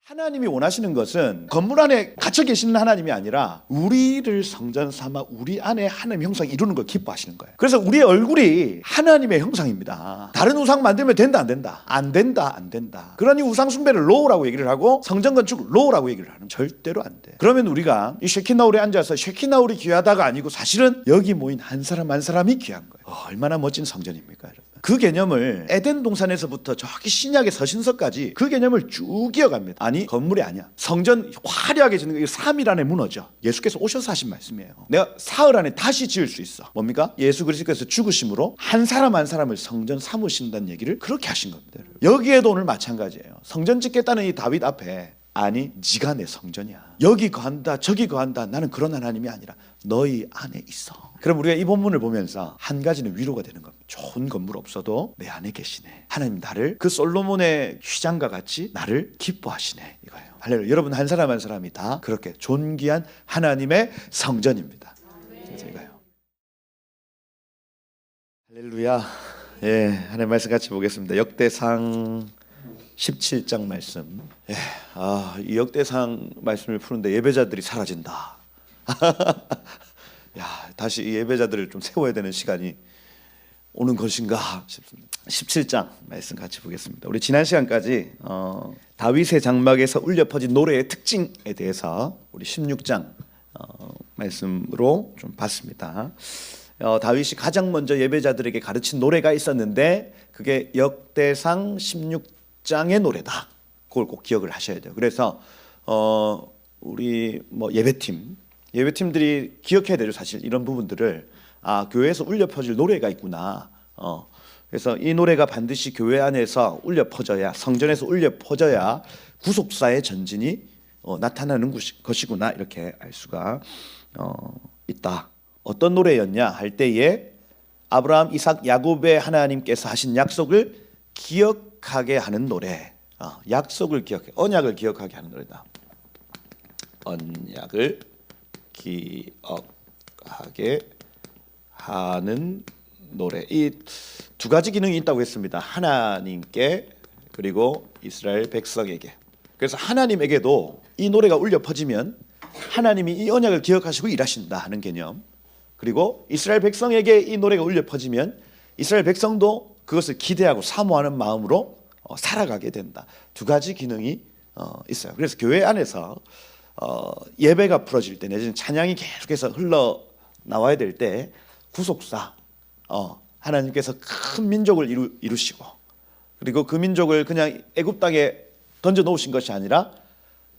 하나님이 원하시는 것은 건물 안에 갇혀 계시는 하나님이 아니라 우리를 성전 삼아 우리 안에 하나님의 형상을 이루는 걸 기뻐하시는 거예요. 그래서 우리의 얼굴이 하나님의 형상입니다. 다른 우상 만들면 된다 안 된다? 안 된다 안 된다. 그러니 우상 숭배를 노라고 얘기를 하고 성전 건축을 노라고 얘기를 하는, 절대로 안 돼. 그러면 우리가 이 쉐키나울에 앉아서 쉐키나울이 귀하다가 아니고 사실은 여기 모인 한 사람 한 사람이 귀한 거예요. 얼마나 멋진 성전입니까 여러분. 그 개념을 에덴 동산에서부터 저기 신약의 서신서까지 그 개념을 쭉 이어갑니다. 아니 건물이 아니야. 성전 화려하게 짓는 게 3일 안에 무너져. 예수께서 오셔서 하신 말씀이에요. 내가 사흘 안에 다시 지을 수 있어. 뭡니까? 예수 그리스도께서 죽으심으로 한 사람 한 사람을 성전 삼으신다는 얘기를 그렇게 하신 겁니다. 여기에도 오늘 마찬가지예요. 성전 짓겠다는 이 다윗 앞에 아니 네가 내 성전이야. 여기 거한다 저기 거한다. 나는 그런 하나님이 아니라 너희 안에 있어. 그럼 우리가 이 본문을 보면서 한 가지는 위로가 되는 겁니다. 좋은 건물 없어도 내 안에 계시네. 하나님 나를 그 솔로몬의 휘장과 같이 나를 기뻐하시네 이거예요. 할렐루야. 여러분 한 사람 한 사람이 다 그렇게 존귀한 하나님의 성전입니다. 그래서 이거예요. 할렐루야. 예, 하나님 말씀 같이 보겠습니다. 역대상 17장 말씀. 이 역대상 말씀을 푸는데 예배자들이 사라진다. 다시 이 예배자들을 좀 세워야 되는 시간이 오는 것인가 싶습니다. 17장 말씀 같이 보겠습니다. 우리 지난 시간까지 다윗의 장막에서 울려 퍼진 노래의 특징에 대해서 우리 16장 말씀으로 좀 봤습니다. 다윗이 가장 먼저 예배자들에게 가르친 노래가 있었는데 그게 역대상 16장의 노래다. 그걸 꼭 기억을 하셔야 돼요. 그래서 우리 예배팀들이 기억해야 되죠. 사실 이런 부분들을 교회에서 울려 퍼질 노래가 있구나. 그래서 이 노래가 반드시 교회 안에서 울려 퍼져야, 성전에서 울려 퍼져야 구속사의 전진이 나타나는 것이구나 이렇게 알 수가 있다. 어떤 노래였냐 할 때에 아브라함, 이삭, 야곱의 하나님께서 하신 약속을 기억하게 하는 노래. 약속을 기억해, 언약을 기억하게 하는 노래다. 언약을 기억하게 하는 노래. 이 두 가지 기능이 있다고 했습니다. 하나님께 그리고 이스라엘 백성에게. 그래서 하나님에게도 이 노래가 울려 퍼지면 하나님이 이 언약을 기억하시고 일하신다 하는 개념. 그리고 이스라엘 백성에게 이 노래가 울려 퍼지면 이스라엘 백성도 그것을 기대하고 사모하는 마음으로 살아가게 된다. 두 가지 기능이 있어요. 그래서 교회 안에서 예배가 풀어질 때 내지는 찬양이 계속해서 흘러 나와야 될 때 구속사, 하나님께서 큰 민족을 이루시고 그리고 그 민족을 그냥 애굽 땅에 던져 놓으신 것이 아니라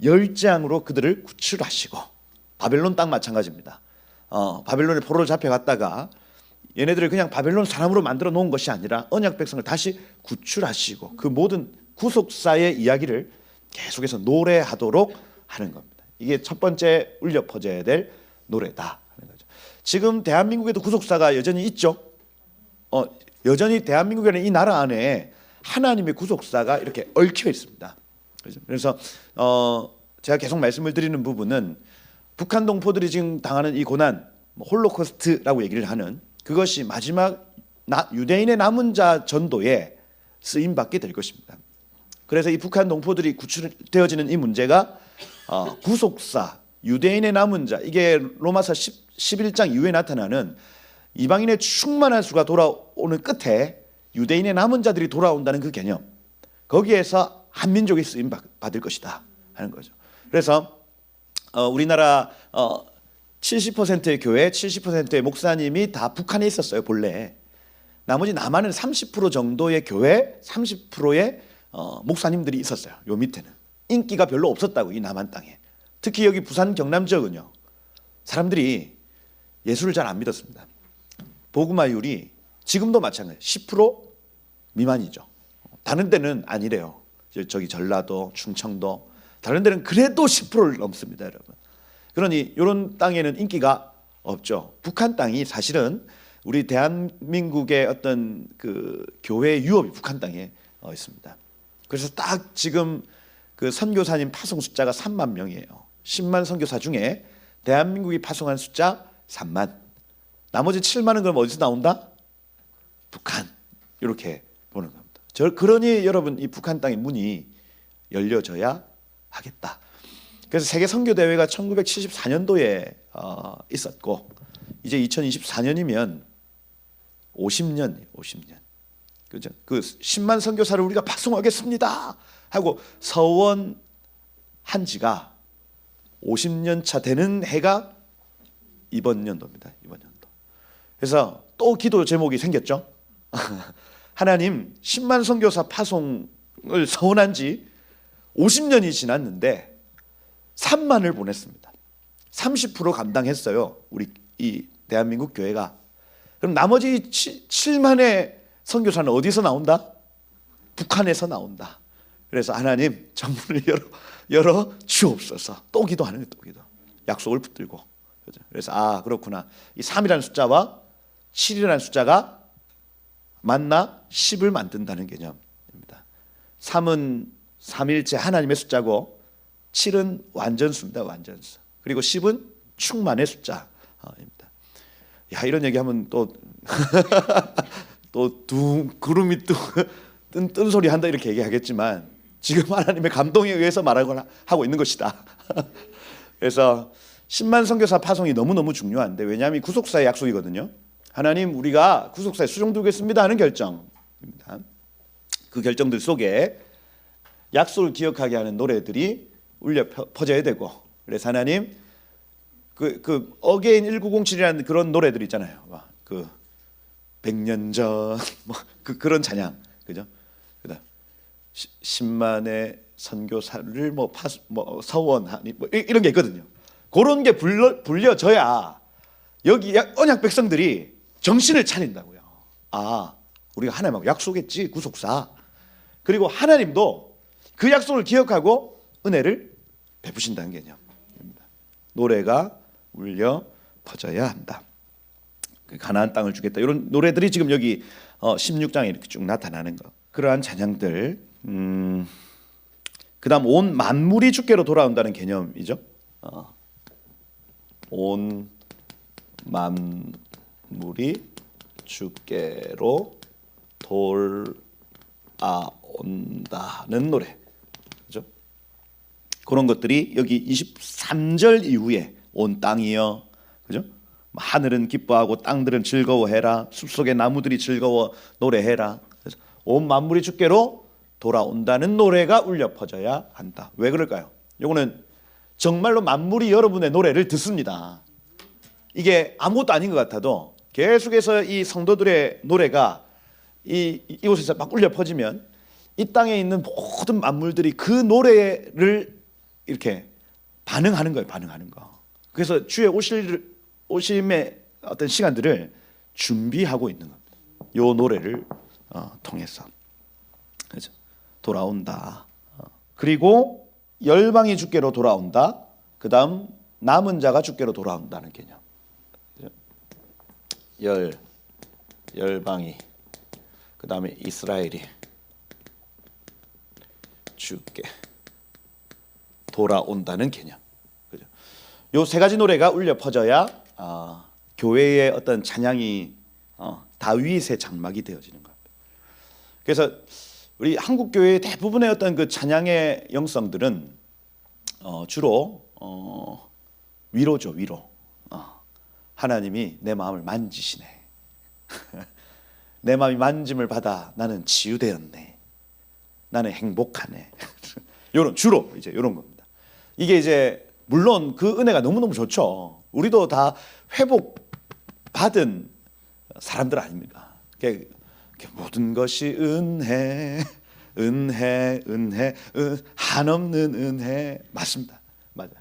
열장으로 그들을 구출하시고, 바벨론 땅 마찬가지입니다. 바벨론에 포로로 잡혀갔다가 얘네들을 그냥 바벨론 사람으로 만들어 놓은 것이 아니라 언약 백성을 다시 구출하시고 그 모든 구속사의 이야기를 계속해서 노래하도록 하는 겁니다. 이게 첫 번째 울려 퍼져야 될 노래다 하는 거죠. 지금 대한민국에도 구속사가 여전히 있죠. 여전히 대한민국이라는 이 나라 안에 하나님의 구속사가 이렇게 얽혀 있습니다. 그래서 제가 계속 말씀을 드리는 부분은 북한 동포들이 지금 당하는 이 고난, 홀로코스트라고 얘기를 하는 그것이 마지막 유대인의 남은 자 전도에 쓰임 받게 될 것입니다. 그래서 이 북한 동포들이 구출되어지는 이 문제가 구속사, 유대인의 남은 자, 이게 로마서 11장 이후에 나타나는 이방인의 충만한 수가 돌아오는 끝에 유대인의 남은 자들이 돌아온다는 그 개념, 거기에서 한 민족이 쓰임 받을 것이다 하는 거죠. 그래서 우리나라 70%의 교회, 70%의 목사님이 다 북한에 있었어요 본래. 나머지 남한은 30% 정도의 교회, 30%의 목사님들이 있었어요. 요 밑에는 인기가 별로 없었다고, 이 남한 땅에. 특히 여기 부산 경남 지역은요, 사람들이 예수를 잘 안 믿었습니다. 복음화율이 지금도 마찬가지 10% 미만이죠. 다른 데는 아니래요. 저기 전라도, 충청도, 다른 데는 그래도 10%를 넘습니다, 여러분. 그러니 이런 땅에는 인기가 없죠. 북한 땅이 사실은 우리 대한민국의 어떤 그 교회 유업이 북한 땅에 있습니다. 그래서 딱 지금 그 선교사님 파송 숫자가 3만 명이에요. 10만 선교사 중에 대한민국이 파송한 숫자 3만. 나머지 7만은 그럼 어디서 나온다? 북한. 이렇게 보는 겁니다. 그러니 여러분 이 북한 땅의 문이 열려져야 하겠다. 그래서 세계 선교 대회가 1974년도에 있었고 이제 2024년이면 50년. 그죠? 그 10만 선교사를 우리가 파송하겠습니다 하고 서원한 지가 50년 차 되는 해가 이번 연도입니다. 이번 연도. 그래서 또 기도 제목이 생겼죠. 하나님 10만 선교사 파송을 서원한 지 50년이 지났는데 3만을 보냈습니다. 30% 감당했어요. 우리 이 대한민국 교회가. 그럼 나머지 7만의 선교사는 어디서 나온다? 북한에서 나온다. 그래서 하나님 정문을 열어 주옵소서. 또 기도하는 거예요. 또 기도. 약속을 붙들고. 그래서 그렇구나. 이 3이라는 숫자와 7이라는 숫자가 만나 10을 만든다는 개념입니다. 3은 삼일째 하나님의 숫자고 7은 완전수입니다. 완전수. 그리고 10은 충만의 숫자입니다. 야, 이런 얘기하면 또 구름이 뜬 소리 한다 이렇게 얘기하겠지만 지금 하나님의 감동에 의해서 하고 있는 것이다. 그래서 10만 선교사 파송이 너무너무 중요한데 왜냐하면 구속사의 약속이거든요. 하나님 우리가 구속사에 수종두겠습니다 하는 결정입니다. 그 결정들 속에 약속을 기억하게 하는 노래들이 울려 퍼져야 되고 그래서 하나님 그 어게인 1907이라는 그런 노래들 있잖아요. 그 100년 전 그런 찬양 그죠? 그다음 10만의 선교사를 서원하니 이런 게 있거든요. 그런 게 불려져야 여기 언약 백성들이 정신을 차린다고요. 우리가 하나님하고 약속했지 구속사. 그리고 하나님도 그 약속을 기억하고 은혜를 베푸신다는 개념입니다. 노래가 울려 퍼져야 한다. 가나안 땅을 주겠다. 이런 노래들이 지금 여기 16장에 이렇게 쭉 나타나는 거. 그러한 찬양들. 그다음 온 만물이 주께로 돌아온다는 개념이죠. 온 만물이 주께로 돌아온다는 노래. 그죠? 그런 것들이 여기 23절 이후에 온 땅이여. 그죠? 하늘은 기뻐하고 땅들은 즐거워해라. 숲속의 나무들이 즐거워 노래해라. 그래서 온 만물이 주께로 돌아온다는 노래가 울려 퍼져야 한다. 왜 그럴까요? 이거는 정말로 만물이 여러분의 노래를 듣습니다. 이게 아무것도 아닌 것 같아도 계속해서 이 성도들의 노래가 이곳에서 막 울려 퍼지면 이 땅에 있는 모든 만물들이 그 노래를 이렇게 반응하는 거예요. 반응하는 거. 그래서 주의 오심의 어떤 시간들을 준비하고 있는 겁니다. 이 노래를 통해서. 그렇죠? 돌아온다. 그리고 열방이 주께로 돌아온다. 그 다음 남은 자가 주께로 돌아온다는 개념. 열방이 그 다음에 이스라엘이 주께 돌아온다는 개념. 그죠? 요 세 가지 노래가 울려 퍼져야 교회의 어떤 찬양이 다윗의 장막이 되어지는 겁니다. 그래서 우리 한국 교회의 대부분의 어떤 그 찬양의 영성들은 주로 위로죠, 위로. 하나님이 내 마음을 만지시네. 내 마음이 만짐을 받아 나는 치유되었네. 나는 행복하네. 요런 주로 이제 요런 겁니다. 이게 이제 물론 그 은혜가 너무너무 좋죠. 우리도 다 회복 받은 사람들 아닙니까? 모든 것이 은혜, 한없는 은혜 맞습니다. 맞아요.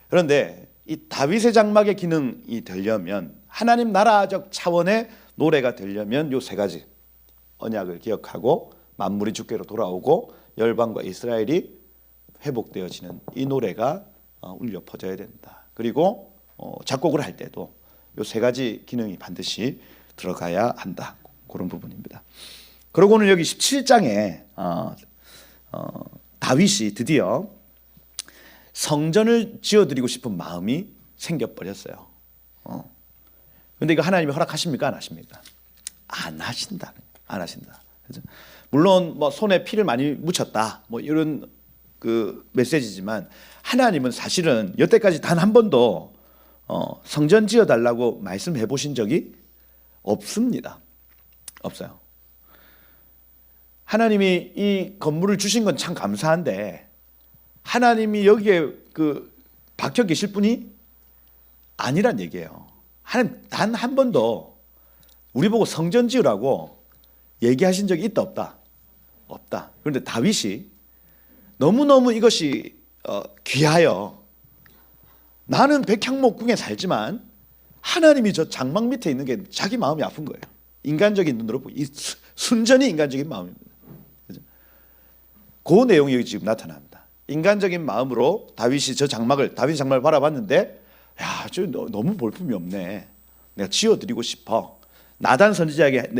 그런데 이 다윗의 장막의 기능이 되려면 하나님 나라적 차원의 노래가 되려면 요 세 가지 언약을 기억하고 만물이 주께로 돌아오고 열방과 이스라엘이 회복되어지는 이 노래가 울려 퍼져야 된다. 그리고 작곡을 할 때도 요 세 가지 기능이 반드시 들어가야 한다. 그런 부분입니다. 그리고 오늘 여기 17장에 다윗이 드디어 성전을 지어드리고 싶은 마음이 생겨버렸어요. 그런데 이거 하나님이 허락하십니까? 안 하십니까? 안 하신다. 그렇죠? 물론 뭐 손에 피를 많이 묻혔다. 뭐 이런 그 메시지지만 하나님은 사실은 여태까지 단 한 번도 성전 지어달라고 말씀해 보신 적이 없습니다. 없어요. 하나님이 이 건물을 주신 건 참 감사한데 하나님이 여기에 그 박혀 계실 분이 아니란 얘기예요. 하나님 단 한 번도 우리 보고 성전 지으라고 얘기하신 적이 있다 없다? 없다. 그런데 다윗이 너무너무 이것이 귀하여 나는 백향목궁에 살지만 하나님이 저 장막 밑에 있는 게 자기 마음이 아픈 거예요. 인간적인 눈으로 보기 순전히 인간적인 마음입니다. 그죠? 그 내용이 여기 지금 나타납니다. 인간적인 마음으로 다윗이 다윗 장막을 바라봤는데 야, 저 너무 볼품이 없네. 내가 지어드리고 싶어. 나단 선지자에게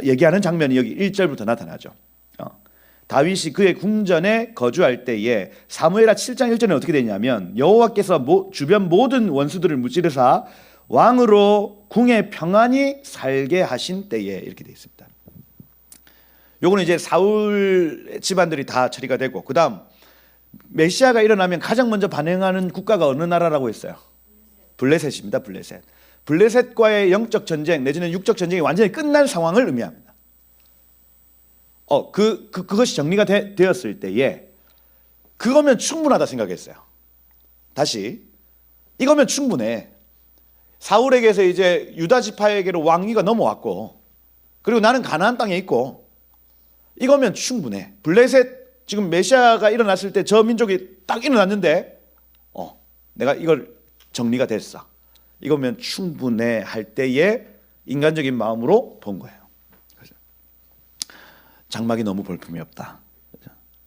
얘기하는 장면이 여기 1절부터 나타나죠. 다윗이 그의 궁전에 거주할 때에 사무엘하 7장 1절에 어떻게 되냐면 여호와께서 주변 모든 원수들을 무찌르사 왕으로 궁에 평안히 살게 하신 때에 이렇게 되어 있습니다. 요거는 이제 사울 집안들이 다 처리가 되고 그다음 메시아가 일어나면 가장 먼저 반응하는 국가가 어느 나라라고 했어요? 블레셋입니다. 블레셋. 블레셋과의 영적 전쟁 내지는 육적 전쟁이 완전히 끝난 상황을 의미합니다. 그것이 정리가 되었을 때에 그거면 충분하다 생각했어요. 다시 이거면 충분해. 사울에게서 이제 유다 지파에게로 왕위가 넘어왔고 그리고 나는 가나안 땅에 있고 이거면 충분해. 블레셋 지금 메시아가 일어났을 때 저 민족이 딱 일어났는데 내가 이걸 정리가 됐어. 이거면 충분해 할 때에 인간적인 마음으로 본 거예요. 장막이 너무 볼품이 없다.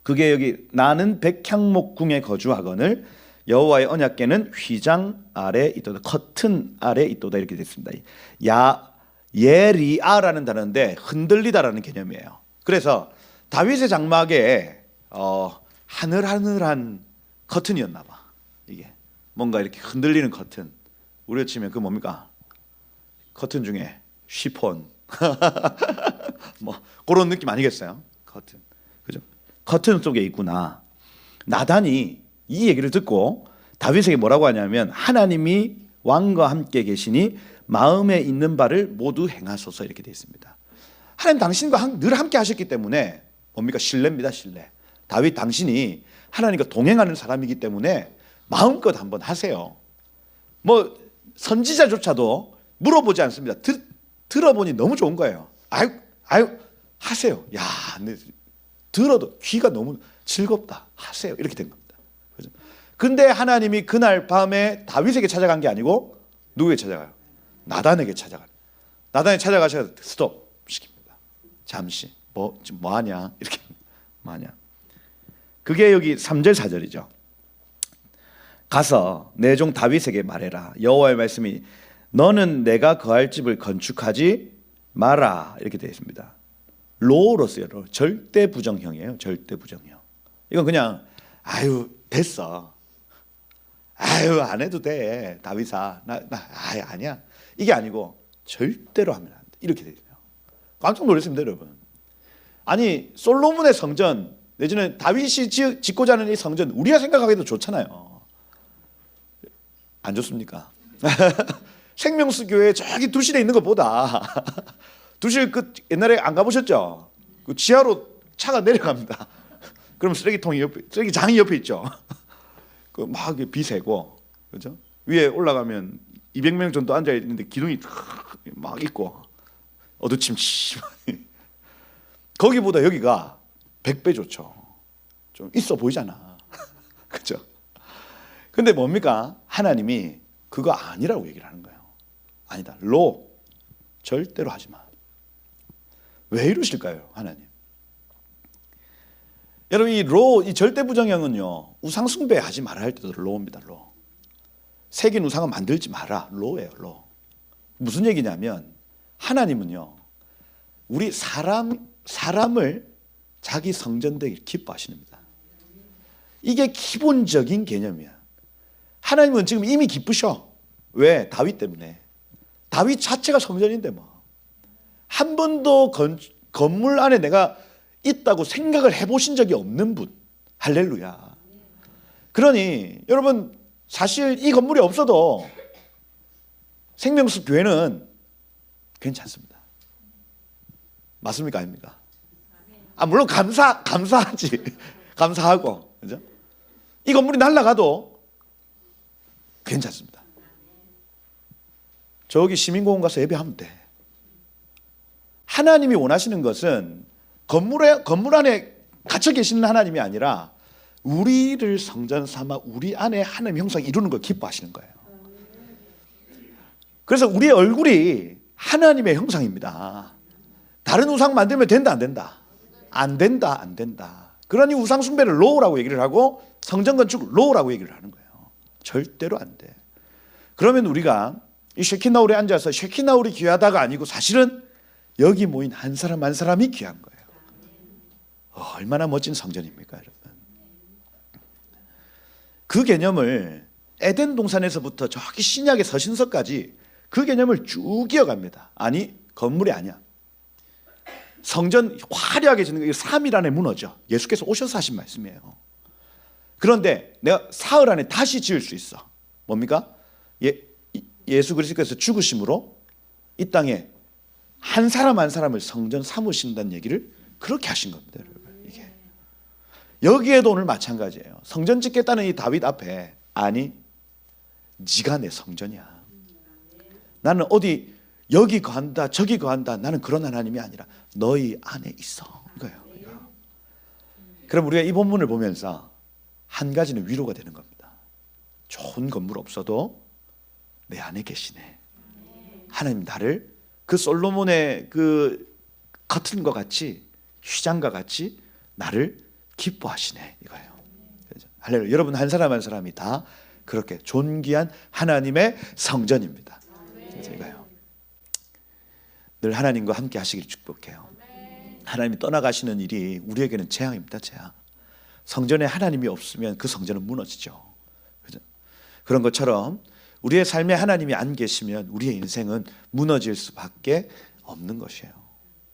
그게 여기 나는 백향목궁에 거주하거늘 여호와의 언약궤는 휘장 아래 있도다. 커튼 아래 있도다 이렇게 됐습니다. 예리아라는 단어인데 흔들리다라는 개념이에요. 그래서 다윗의 장막에 하늘하늘한 커튼이었나 봐. 이게 뭔가 이렇게 흔들리는 커튼. 우리가 치면 그 뭡니까? 커튼 중에 쉬폰 뭐 그런 느낌 아니겠어요? 커튼. 그죠? 커튼 속에 있구나. 나단이 이 얘기를 듣고 다윗에게 뭐라고 하냐면 하나님이 왕과 함께 계시니 마음에 있는 바를 모두 행하소서 이렇게 되어 있습니다. 하나님 당신과 늘 함께 하셨기 때문에 뭡니까? 신뢰입니다. 신뢰. 다윗 당신이 하나님과 동행하는 사람이기 때문에 마음껏 한번 하세요. 뭐 선지자조차도 물어보지 않습니다. 들어보니 너무 좋은 거예요. 아유 하세요. 야, 들어도 귀가 너무 즐겁다. 하세요. 이렇게 된 겁니다. 그죠? 근데 하나님이 그날 밤에 다윗에게 찾아간 게 아니고 누구에게 찾아가요? 나단에게 찾아가요. 나단에 찾아가셔서 스톱 시킵니다. 잠시 지금 뭐 하냐? 이렇게 뭐하냐? 그게 여기 3절 4절이죠. 가서 내 종 다윗에게 말해라. 여호와의 말씀이 너는 내가 거할 집을 건축하지 마라 이렇게 되어 있습니다. 로로 쓰여요. 절대 부정형이에요. 절대 부정형. 이건 그냥 아유 됐어. 아유 안 해도 돼. 다윗아 아니야. 이게 아니고 절대로 하면 안 돼. 이렇게 되죠. 깜짝 놀랐습니다, 여러분. 아니 솔로몬의 성전 내지는 다윗이 짓고자 하는 이 성전 우리가 생각하기도 좋잖아요. 안 좋습니까? 생명수 교회 저기 두실에 있는 것보다 두실 그 옛날에 안 가보셨죠? 그 지하로 차가 내려갑니다. 그럼 쓰레기장이 옆에 있죠. 그 막 비 새고 그죠? 위에 올라가면 200명 정도 앉아 있는데 기둥이 막 있고 어두침침하니 거기보다 여기가 100배 좋죠. 좀 있어 보이잖아. 그죠? 근데 뭡니까? 하나님이 그거 아니라고 얘기를 하는 거예요. 아니다. 절대로 하지 마. 왜 이러실까요, 하나님? 여러분 이 절대 부정형은요 우상 숭배하지 말아야 할 때도 로입니다. 새긴 우상은 만들지 마라. 로예요. 무슨 얘기냐면 하나님은요 우리 사람을 자기 성전되길 기뻐하십니다. 이게 기본적인 개념이야. 하나님은 지금 이미 기쁘셔. 왜? 다윗 때문에. 다윗 자체가 성전인데 뭐. 한 번도 건물 안에 내가 있다고 생각을 해보신 적이 없는 분. 할렐루야. 그러니 여러분 사실 이 건물이 없어도 생명수 교회는 괜찮습니다. 맞습니까? 아닙니까? 물론 감사하지. 감사하고. 그죠? 이 건물이 날아가도 괜찮습니다. 저기 시민공원 가서 예배하면 돼. 하나님이 원하시는 것은 건물 안에 갇혀 계시는 하나님이 아니라 우리를 성전 삼아 우리 안에 하나님 형상 이루는 걸 기뻐하시는 거예요. 그래서 우리의 얼굴이 하나님의 형상입니다. 다른 우상 만들면 된다 안 된다? 안 된다 안 된다. 그러니 우상 숭배를 노라고 얘기를 하고 성전 건축을 노라고 얘기를 하는 거예요. 절대로 안 돼. 그러면 우리가 이 쉐키나울에 앉아서 쉐키나울이 귀하다가 아니고 사실은 여기 모인 한 사람 한 사람이 귀한 거예요. 얼마나 멋진 성전입니까, 여러분? 그 개념을 에덴 동산에서부터 저기 신약의 서신서까지 그 개념을 쭉 이어갑니다. 아니, 건물이 아니야. 성전 화려하게 짓는 거, 3일 안에 무너져. 예수께서 오셔서 하신 말씀이에요. 그런데 내가 사흘 안에 다시 지을 수 있어. 뭡니까? 예수 그리스도께서 죽으심으로 이 땅에 한 사람 한 사람을 성전 삼으신다는 얘기를 그렇게 하신 겁니다, 여러분. 이게 여기에도 오늘 마찬가지예요. 성전 짓겠다는 이 다윗 앞에 아니, 네가 내 성전이야. 나는 어디 여기 거한다 저기 거한다, 나는 그런 하나님이 아니라 너희 안에 있어, 이거예요. 그럼 우리가 이 본문을 보면서 한 가지는 위로가 되는 겁니다. 좋은 건물 없어도 내 안에 계시네. 하나님 나를 그 솔로몬의 그 커튼과 같이, 휘장과 같이 나를 기뻐하시네, 이거예요. 할렐루야. 여러분 한 사람 한 사람이 다 그렇게 존귀한 하나님의 성전입니다. 그래서 이거예요. 늘 하나님과 함께 하시기를 축복해요. 하나님이 떠나가시는 일이 우리에게는 재앙입니다. 재앙. 성전에 하나님이 없으면 그 성전은 무너지죠. 그죠? 그런 것처럼 우리의 삶에 하나님이 안 계시면 우리의 인생은 무너질 수밖에 없는 것이에요.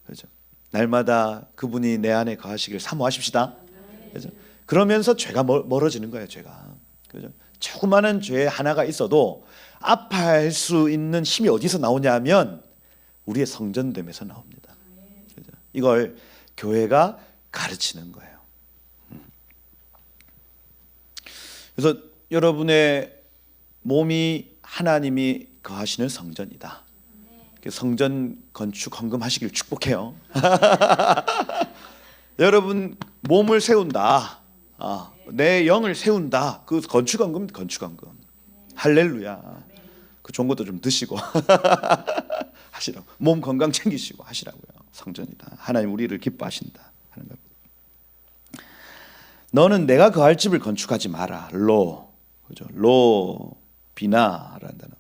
그죠? 날마다 그분이 내 안에 거하시길 사모하십시다. 그죠? 그러면서 죄가 멀어지는 거예요. 죄가. 그죠? 조그마한 죄 하나가 있어도 아파할 수 있는 힘이 어디서 나오냐 하면 우리의 성전됨에서 나옵니다. 그죠? 이걸 교회가 가르치는 거예요. 그래서 여러분의 몸이 하나님이 거하시는 성전이다. 성전 건축 헌금하시길 축복해요. 여러분 몸을 세운다. 내 영을 세운다. 그 건축 헌금, 건축 헌금. 할렐루야. 그 좋은 것도 좀 드시고 하시라고. 몸 건강 챙기시고 하시라고요. 성전이다. 하나님 우리를 기뻐하신다 하는 겁니다. 너는 내가 거할 집을 건축하지 마라. 그죠? 비나라는 단어.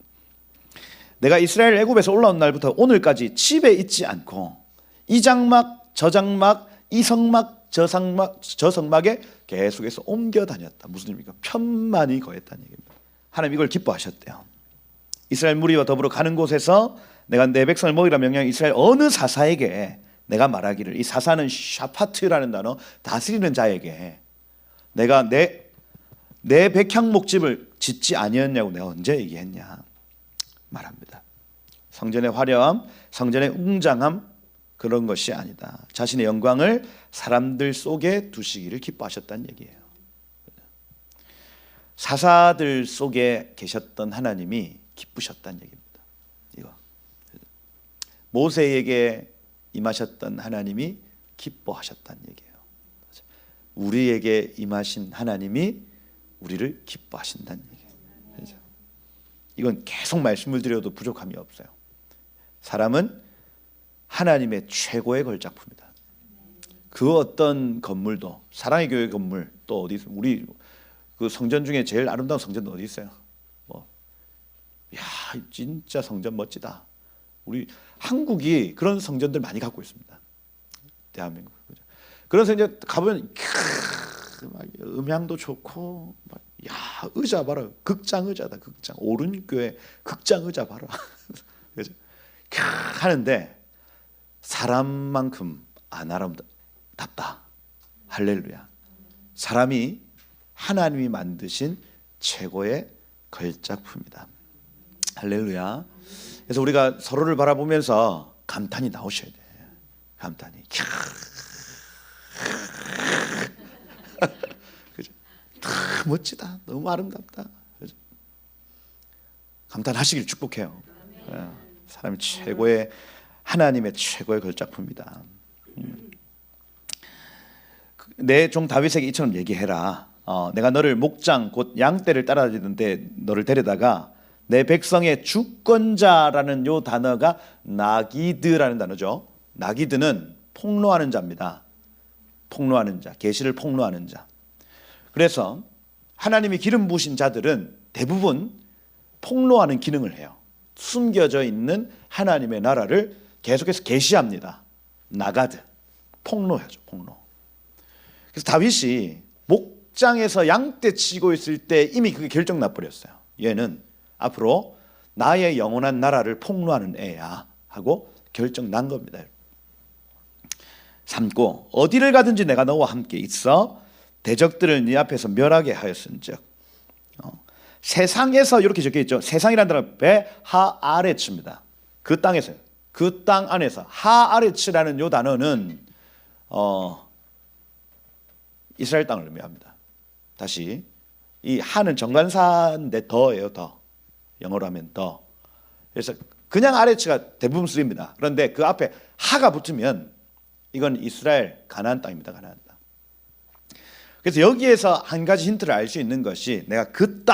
내가 이스라엘 애굽에서 올라온 날부터 오늘까지 집에 있지 않고 이 장막 저 장막 이 성막 저 성막에 계속해서 옮겨 다녔다. 무슨 의미입니까? 편만이 거했다는 얘기입니다. 하나님 이걸 기뻐하셨대요. 이스라엘 무리와 더불어 가는 곳에서 내가 내 백성을 먹이라 명령 이스라엘 어느 사사에게 내가 말하기를, 이 사사는 샤파트라는 단어, 다스리는 자에게 내가 내 백향목집을 짓지 아니었냐고 내가 언제 얘기했냐 말합니다. 성전의 화려함, 성전의 웅장함 그런 것이 아니다. 자신의 영광을 사람들 속에 두시기를 기뻐하셨다는 얘기예요. 사사들 속에 계셨던 하나님이 기쁘셨다는 얘기입니다. 이거 모세에게 임하셨던 하나님이 기뻐하셨다는 얘기예요. 우리에게 임하신 하나님이 우리를 기뻐하신다는 얘기예요. 이건 계속 말씀을 드려도 부족함이 없어요. 사람은 하나님의 최고의 걸작품이다. 그 어떤 건물도, 사랑의 교회 건물 또 어디 있어요? 우리 그 성전 중에 제일 아름다운 성전도 어디 있어요? 야, 진짜 성전 멋지다. 우리 한국이 그런 성전들 많이 갖고 있습니다. 대한민국. 그런 성전 가보면 음향도 좋고, 야, 의자 봐라. 극장 의자다. 극장. 오른교회 극장 의자 봐라. 그죠? 하는데 사람만큼 안 아름답다. 할렐루야. 사람이 하나님이 만드신 최고의 걸작품이다. 할렐루야. 그래서 우리가 서로를 바라보면서 감탄이 나오셔야 돼. 감탄이. 그죠? 멋지다. 너무 아름답다. 그죠? 감탄하시길 축복해요. 사람이 최고의, 하나님의 최고의 걸작품이다. 내 종 다윗에게 이처럼 얘기해라. 내가 너를 목장 곧 양떼를 따라다니는데 너를 데려다가 내 백성의 주권자라는 요 단어가 나기드라는 단어죠. 나기드는 폭로하는 자입니다. 폭로하는 자, 계시를 폭로하는 자. 그래서 하나님이 기름 부으신 자들은 대부분 폭로하는 기능을 해요. 숨겨져 있는 하나님의 나라를 계속해서 계시합니다. 나가드, 폭로하죠. 폭로. 그래서 다윗이 목장에서 양떼 치고 있을 때 이미 그게 결정 나버렸어요. 얘는 앞으로 나의 영원한 나라를 폭로하는 애야 하고 결정 난 겁니다. 3고 어디를 가든지 내가 너와 함께 있어 대적들을 네 앞에서 멸하게 하였은즉. 세상에서 이렇게 적혀 있죠. 세상이라는 단어가 베하아레츠입니다. 그 땅에서요. 그 땅 안에서. 하아레츠라는 요 단어는 이스라엘 땅을 의미합니다. 다시 이 하는 정관사인데 더예요. 더. 영어로 하면 더. 그래서 그냥 아레츠가 대부분 쓰입니다. 그런데 그 앞에 하가 붙으면 이건 이스라엘 가나안 땅입니다. 가나안 땅. 그래서 여기에서 한 가지 힌트를 알 수 있는 것이 내가 그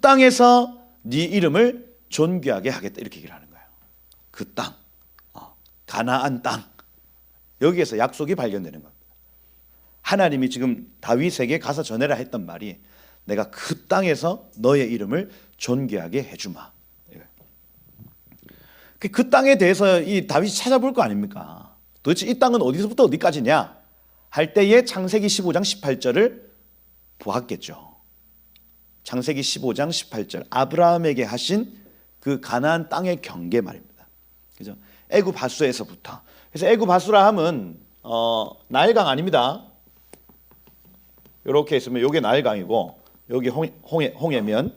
땅에서 네 이름을 존귀하게 하겠다 이렇게 얘기를 하는 거예요. 그 땅, 가나안 땅. 여기에서 약속이 발견되는 겁니다. 하나님이 지금 다윗에게 가서 전해라 했던 말이 내가 그 땅에서 너의 이름을 존귀하게 해주마. 그 땅에 대해서 이 다윗이 찾아볼 거 아닙니까? 도대체 이 땅은 어디서부터 어디까지냐 할 때에 창세기 15장 18절을 보았겠죠. 창세기 15장 18절 아브라함에게 하신 그 가나안 땅의 경계 말입니다. 그죠? 애굽 하수에서부터. 그래서 애굽 하수라 함은 나일강 아닙니다. 이렇게 있으면 이게 나일강이고 여기 홍해면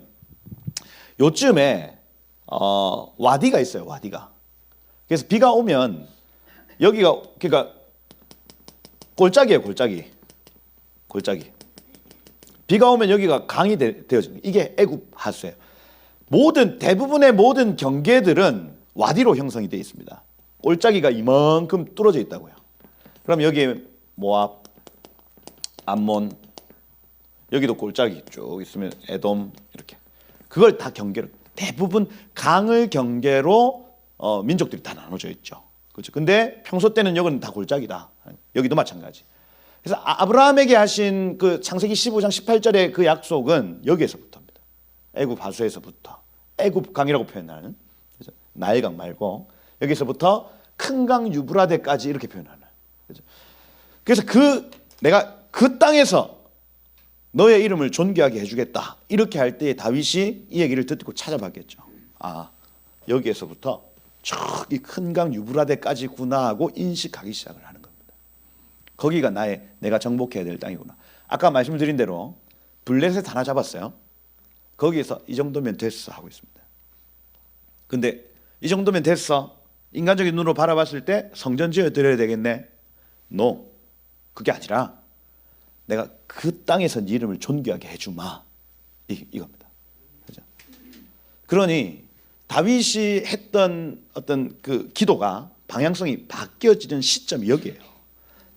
요쯤에 와디가 있어요. 와디가. 그래서 비가 오면 여기가 그러니까 골짜기예요. 골짜기. 비가 오면 여기가 강이 되어집니다. 이게 애굽 하수예요. 대부분의 모든 경계들은 와디로 형성이 되어 있습니다. 골짜기가 이만큼 뚫어져 있다고요. 그럼 여기에 모압, 암몬, 여기도 골짜기 쭉 있으면 에돔 이렇게. 그걸 다 경계로 대부분 강을 경계로 민족들이 다 나눠져 있죠. 그렇죠. 근데 평소 때는 여기는 다 골짜기다. 여기도 마찬가지. 그래서 아브라함에게 하신 그 창세기 15장 18절의 그 약속은 여기에서부터입니다. 애굽 하수에서부터. 애굽 강이라고 표현하는. 나일강 말고 여기서부터 큰 강 유브라데까지 이렇게 표현하는. 그래서 내가 그 땅에서 너의 이름을 존귀하게 해주겠다. 이렇게 할 때 다윗이 이 얘기를 듣고 찾아봤겠죠. 여기에서부터 저기 큰 강 유브라데까지구나 하고 인식하기 시작을 하는 겁니다. 거기가 내가 정복해야 될 땅이구나. 아까 말씀드린 대로 블레셋 하나 잡았어요. 거기에서 이 정도면 됐어 하고 있습니다. 근데 이 정도면 됐어. 인간적인 눈으로 바라봤을 때 성전 지어 드려야 되겠네. No. 그게 아니라 내가 그 땅에서 네 이름을 존귀하게 해주마. 이겁니다. 그죠? 그러니 다윗이 했던 어떤 그 기도가 방향성이 바뀌어지는 시점이 여기예요.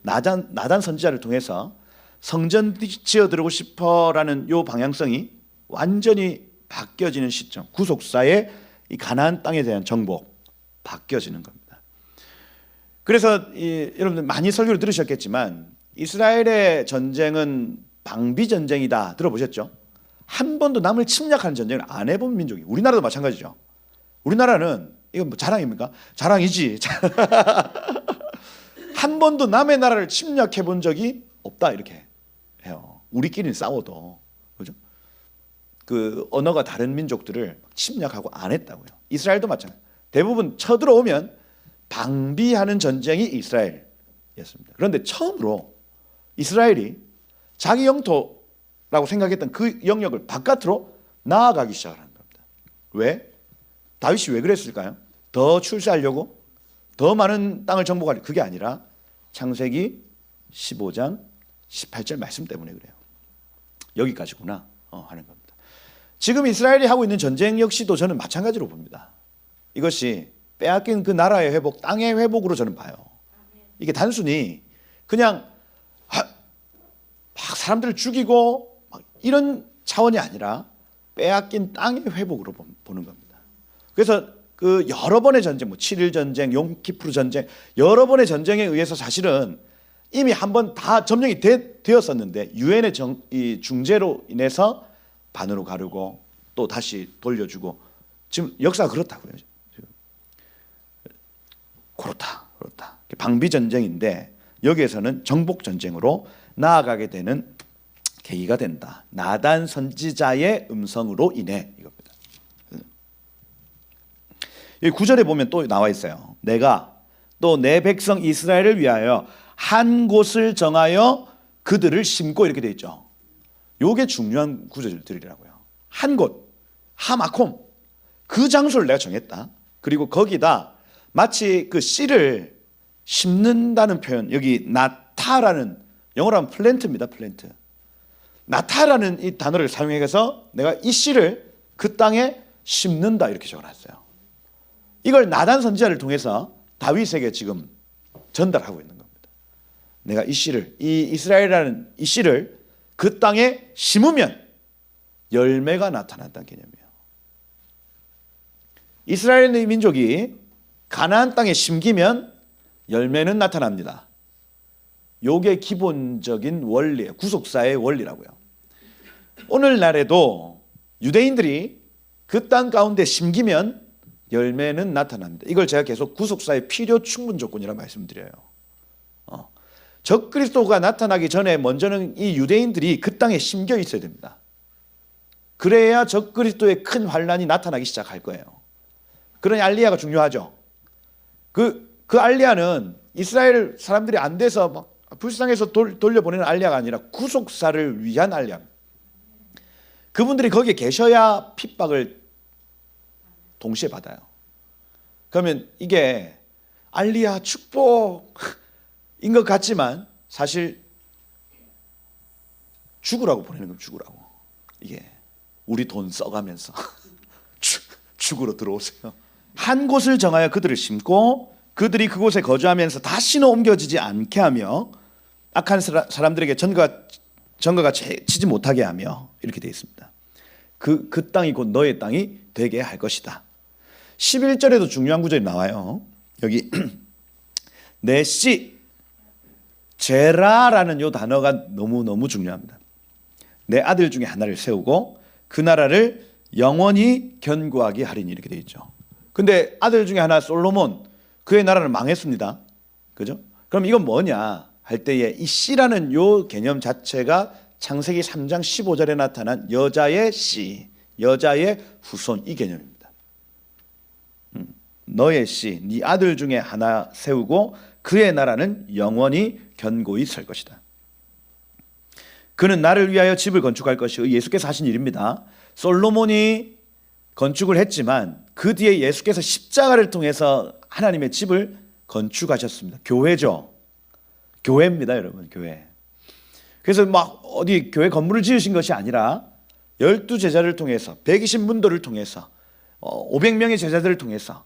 나단 선지자를 통해서 성전 지어들고 싶어라는 요 방향성이 완전히 바뀌어지는 시점. 구속사의 이 가나안 땅에 대한 정복 바뀌어지는 겁니다. 그래서 여러분들 많이 설교를 들으셨겠지만 이스라엘의 전쟁은 방비 전쟁이다 들어보셨죠? 한 번도 남을 침략하는 전쟁을 안 해본 민족이 우리나라도 마찬가지죠. 우리나라는 이건 뭐 자랑입니까? 자랑이지. 한 번도 남의 나라를 침략해 본 적이 없다 이렇게 해요. 우리끼리는 싸워도 그죠? 그 언어가 다른 민족들을 침략하고 안 했다고요. 이스라엘도 마찬가지. 대부분 쳐들어오면 방비하는 전쟁이 이스라엘이었습니다. 그런데 처음으로 이스라엘이 자기 영토라고 생각했던 그 영역을 바깥으로 나아가기 시작하는 겁니다. 왜? 다윗이 왜 그랬을까요? 더 출세하려고? 더 많은 땅을 정복하려고? 그게 아니라 창세기 15장 18절 말씀 때문에 그래요. 여기까지구나 하는 겁니다. 지금 이스라엘이 하고 있는 전쟁 역시도 저는 마찬가지로 봅니다. 이것이 빼앗긴 그 나라의 회복, 땅의 회복으로 저는 봐요. 이게 단순히 그냥 막 사람들을 죽이고 막 이런 차원이 아니라 빼앗긴 땅의 회복으로 보는 겁니다. 그래서 그 여러 번의 전쟁, 뭐 7일 전쟁, 용키프르 전쟁, 여러 번의 전쟁에 의해서 사실은 이미 한 번 다 점령이 되었었는데 유엔의 이 중재로 인해서 반으로 가르고 또 다시 돌려주고 지금 역사가 그렇다고요. 그렇다. 방비 전쟁인데 여기에서는 정복 전쟁으로 나아가게 되는 계기가 된다. 나단 선지자의 음성으로 인해 이겁니다. 여기 9절에 보면 또 나와 있어요. 내가 또 내 백성 이스라엘을 위하여 한 곳을 정하여 그들을 심고 이렇게 돼 있죠. 요게 중요한 구절들이라고요. 한 곳, 하마콤, 그 장소를 내가 정했다. 그리고 거기다 마치 그 씨를 심는다는 표현, 여기 나타라는, 영어로 하면 플랜트입니다. 플랜트. 나타라는 이 단어를 사용해서 내가 이 씨를 그 땅에 심는다 이렇게 적어놨어요. 이걸 나단 선지자를 통해서 다윗에게 지금 전달하고 있는 겁니다. 내가 이 씨를, 이 이스라엘이라는 이 씨를 그 땅에 심으면 열매가 나타난다는 개념이에요. 이스라엘의 민족이 가나안 땅에 심기면 열매는 나타납니다. 요게 기본적인 원리예요. 구속사의 원리라고요. 오늘날에도 유대인들이 그 땅 가운데 심기면 열매는 나타납니다. 이걸 제가 계속 구속사의 필요 충분 조건이라 말씀드려요. 적그리스도가 나타나기 전에 먼저는 이 유대인들이 그 땅에 심겨 있어야 됩니다. 그래야 적그리스도의 큰 환란이 나타나기 시작할 거예요. 그러니 알리야가 중요하죠. 그 알리야는 이스라엘 사람들이 안 돼서 막 불쌍해서 돌려보내는 알리야가 아니라 구속사를 위한 알리야. 그분들이 거기에 계셔야 핍박을 동시에 받아요. 그러면 이게 알리야 축복인 것 같지만 사실 죽으라고 보내는 건 죽으라고. 이게 우리 돈 써가면서 죽으러 들어오세요. 한 곳을 정하여 그들을 심고 그들이 그곳에 거주하면서 다시는 옮겨지지 않게 하며 악한 사람들에게 전가가 치지 못하게 하며 이렇게 되어 있습니다. 그 땅이 곧 너의 땅이 되게 할 것이다. 11절에도 중요한 구절이 나와요. 여기 내 씨 제라라는 요 단어가 너무너무 중요합니다. 내 아들 중에 하나를 세우고 그 나라를 영원히 견고하게 하리니 이렇게 되어 있죠. 근데 아들 중에 하나 솔로몬, 그의 나라는 망했습니다. 그죠? 그럼 이건 뭐냐 할 때에 이 씨라는 요 개념 자체가 창세기 3장 15절에 나타난 여자의 씨, 여자의 후손 이 개념입니다. 너의 씨, 네 아들 중에 하나 세우고 그의 나라는 영원히 견고히 설 것이다. 그는 나를 위하여 집을 건축할 것이요 예수께서 하신 일입니다. 솔로몬이 건축을 했지만 그 뒤에 예수께서 십자가를 통해서 하나님의 집을 건축하셨습니다. 교회죠. 교회입니다, 여러분. 교회. 그래서 막 어디 교회 건물을 지으신 것이 아니라 12제자를 통해서 120문도를 통해서 500명의 제자들을 통해서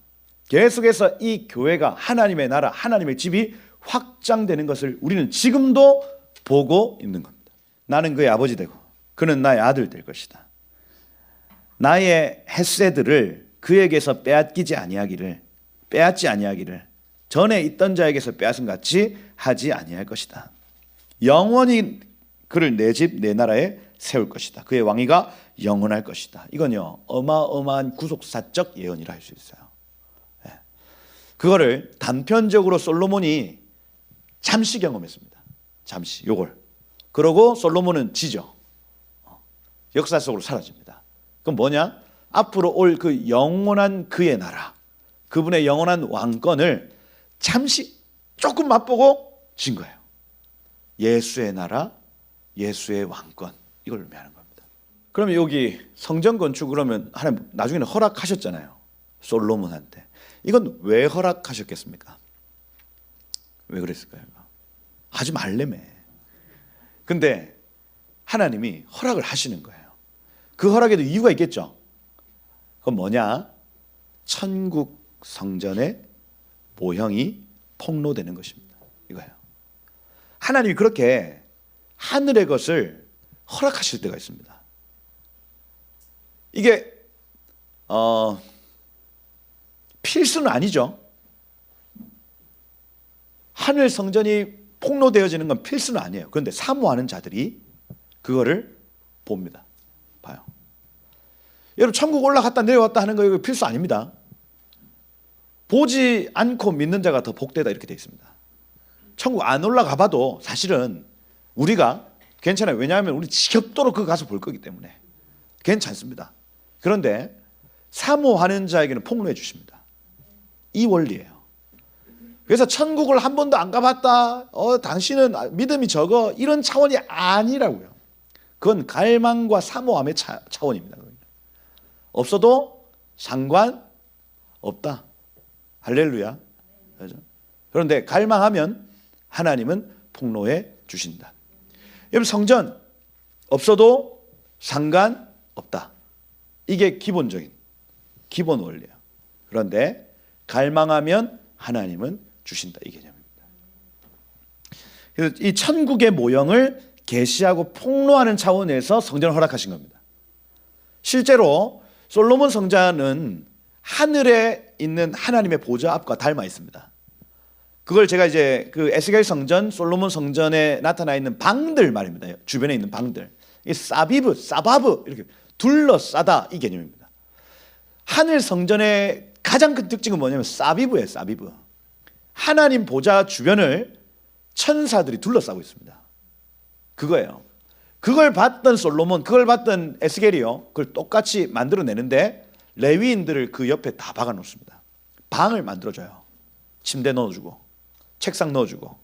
계속해서 이 교회가 하나님의 나라, 하나님의 집이 확장되는 것을 우리는 지금도 보고 있는 겁니다. 나는 그의 아버지 되고 그는 나의 아들 될 것이다. 나의 헤세드를 그에게서 빼앗지 아니하기를 전에 있던 자에게서 빼앗은 같이 하지 아니할 것이다. 영원히 그를 내 집 내 나라에 세울 것이다. 그의 왕위가 영원할 것이다. 이건요 어마어마한 구속사적 예언이라 할 수 있어요. 그거를 단편적으로 솔로몬이 잠시 경험했습니다. 잠시 요걸. 그러고 솔로몬은 지죠. 역사 속으로 사라집니다. 그럼 뭐냐? 앞으로 올 그 영원한 그의 나라, 그분의 영원한 왕권을 잠시 조금 맛보고 진 거예요. 예수의 나라, 예수의 왕권, 이걸 의미하는 겁니다. 그러면 여기 성전 건축, 그러면 하나님 나중에는 허락하셨잖아요, 솔로몬한테. 이건 왜 허락하셨겠습니까? 왜 그랬을까요? 하지 말래매. 근데 하나님이 허락을 하시는 거예요. 그 허락에도 이유가 있겠죠. 그건 뭐냐? 천국 성전의 모형이 폭로되는 것입니다. 이거예요. 하나님이 그렇게 하늘의 것을 허락하실 때가 있습니다. 이게 필수는 아니죠. 하늘 성전이 폭로되어지는 건 필수는 아니에요. 그런데 사모하는 자들이 그거를 봅니다. 봐요. 여러분, 천국 올라갔다 내려왔다 하는 거 이거 필수 아닙니다. 보지 않고 믿는 자가 더 복되다, 이렇게 되어 있습니다. 천국 안 올라가 봐도 사실은 우리가 괜찮아요. 왜냐하면 우리 지겹도록 그 가서 볼 거기 때문에 괜찮습니다. 그런데 사모하는 자에게는 폭로해 주십니다. 이 원리예요. 그래서 천국을 한 번도 안 가봤다, 당신은 믿음이 적어, 이런 차원이 아니라고요. 그건 갈망과 사모함의 차원입니다. 없어도 상관없다. 할렐루야. 그런데 갈망하면 하나님은 폭로해 주신다. 여러분, 성전 없어도 상관없다. 이게 기본적인 기본 원리예요. 그런데 갈망하면 하나님은 주신다, 이 개념입니다. 그래서 이 천국의 모형을 계시하고 폭로하는 차원에서 성전을 허락하신 겁니다. 실제로 솔로몬 성전은 하늘에 있는 하나님의 보좌 앞과 닮아 있습니다. 그걸 제가 이제 그 에스겔 성전, 솔로몬 성전에 나타나 있는 방들 말입니다. 주변에 있는 방들. 이 사비브, 사바브, 이렇게 둘러싸다, 이 개념입니다. 하늘 성전의 가장 큰 특징은 뭐냐면 사비브예요, 사비브. 하나님 보좌 주변을 천사들이 둘러싸고 있습니다. 그거예요. 그걸 봤던 솔로몬, 그걸 봤던 에스겔이요, 그걸 똑같이 만들어내는데 레위인들을 그 옆에 다 박아 놓습니다. 방을 만들어줘요. 침대 넣어주고 책상 넣어주고,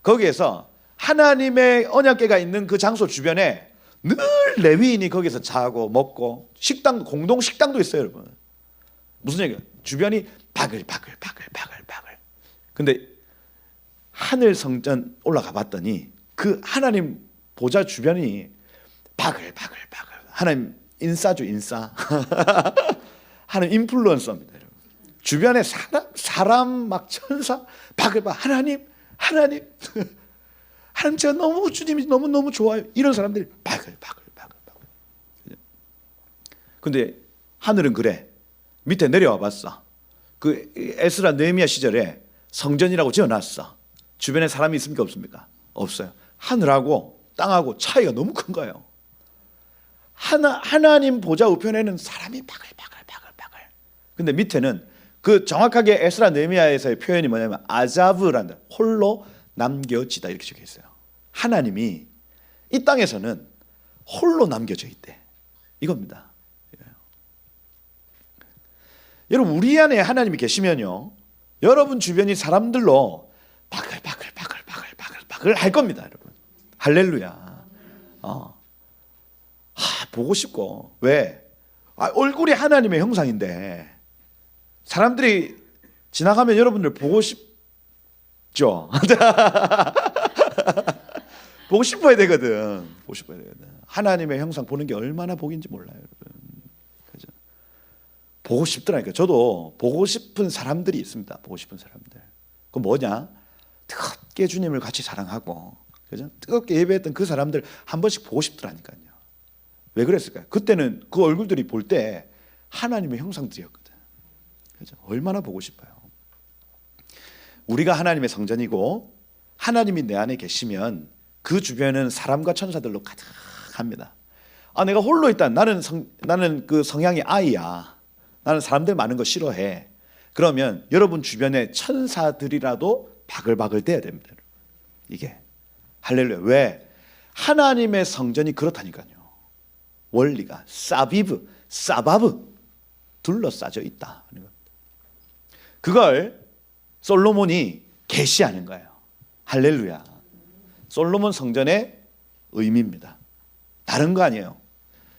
거기에서 하나님의 언약궤가 있는 그 장소 주변에 늘 레위인이 거기서 자고 먹고, 식당, 공동 식당도 있어요, 여러분. 무슨 얘기예요? 주변이 바글바글. 근데 하늘 성전 올라가 봤더니 그 하나님 보좌 주변이 바글바글. 하나님 인싸죠, 인싸. 하나님 인플루언서입니다, 여러분. 주변에 사람 막 천사 바글바글. 하나님 제가 너무, 주님이 너무 좋아요. 이런 사람들이 바글바글. 근데 하늘은 그래. 밑에 내려와 봤어. 그 에스라 느헤미야 시절에 성전이라고 지어놨어. 주변에 사람이 있습니까, 없습니까? 없어요. 하늘하고 땅하고 차이가 너무 큰 거예요. 하나님 보좌 우편에는 사람이 바글바글. 근데 밑에는 그 정확하게 에스라 느헤미야에서의 표현이 뭐냐면 아자브란다, 홀로 남겨지다, 이렇게 적혀 있어요. 하나님이 이 땅에서는 홀로 남겨져 있대, 이겁니다. 여러분, 우리 안에 하나님이 계시면요, 여러분 주변이 사람들로 바글 할 겁니다, 여러분. 할렐루야. 보고 싶고. 왜? 얼굴이 하나님의 형상인데 사람들이 지나가면 여러분들 보고 싶죠. 보고 싶어야 되거든. 하나님의 형상 보는 게 얼마나 복인지 몰라요, 여러분. 그죠? 보고 싶더라니까. 저도 보고 싶은 사람들이 있습니다. 보고 싶은 사람들. 그 뭐냐? 뜨겁게 주님을 같이 사랑하고, 그죠? 뜨겁게 예배했던 그 사람들 한 번씩 보고 싶더라니까요. 왜 그랬을까요? 그때는 그 얼굴들이 볼 때 하나님의 형상들이었거든. 그죠? 얼마나 보고 싶어요. 우리가 하나님의 성전이고 하나님이 내 안에 계시면 그 주변은 사람과 천사들로 가득합니다. 내가 홀로 있다. 나는 그 성향이 아이야. 나는 사람들 많은 거 싫어해. 그러면 여러분 주변에 천사들이라도 바글바글 대야 됩니다. 이게 할렐루야. 왜? 하나님의 성전이 그렇다니까요. 원리가 사비브, 사바브, 둘러싸져 있다. 그걸 솔로몬이 계시하는 거예요. 할렐루야. 솔로몬 성전의 의미입니다. 다른 거 아니에요.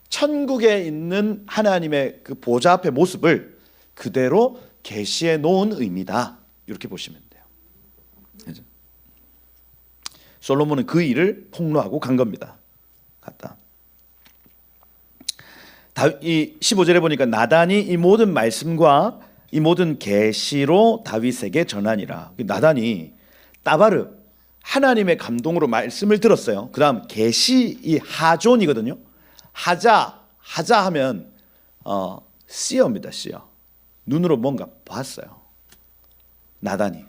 천국에 있는 하나님의 그 보좌 앞의 모습을 그대로 계시해 놓은 의미다. 이렇게 보시면 돼요. 그렇죠? 솔로몬은 그 일을 폭로하고 간 겁니다. 갔다. 이 15절에 보니까 나단이 이 모든 말씀과 이 모든 계시로 다윗에게 전하니라. 나단이 따바르 하나님의 감동으로 말씀을 들었어요. 그 다음 계시 이 하존이거든요. 하자 하면 씨어입니다. 씨어. 눈으로 뭔가 봤어요. 나단이.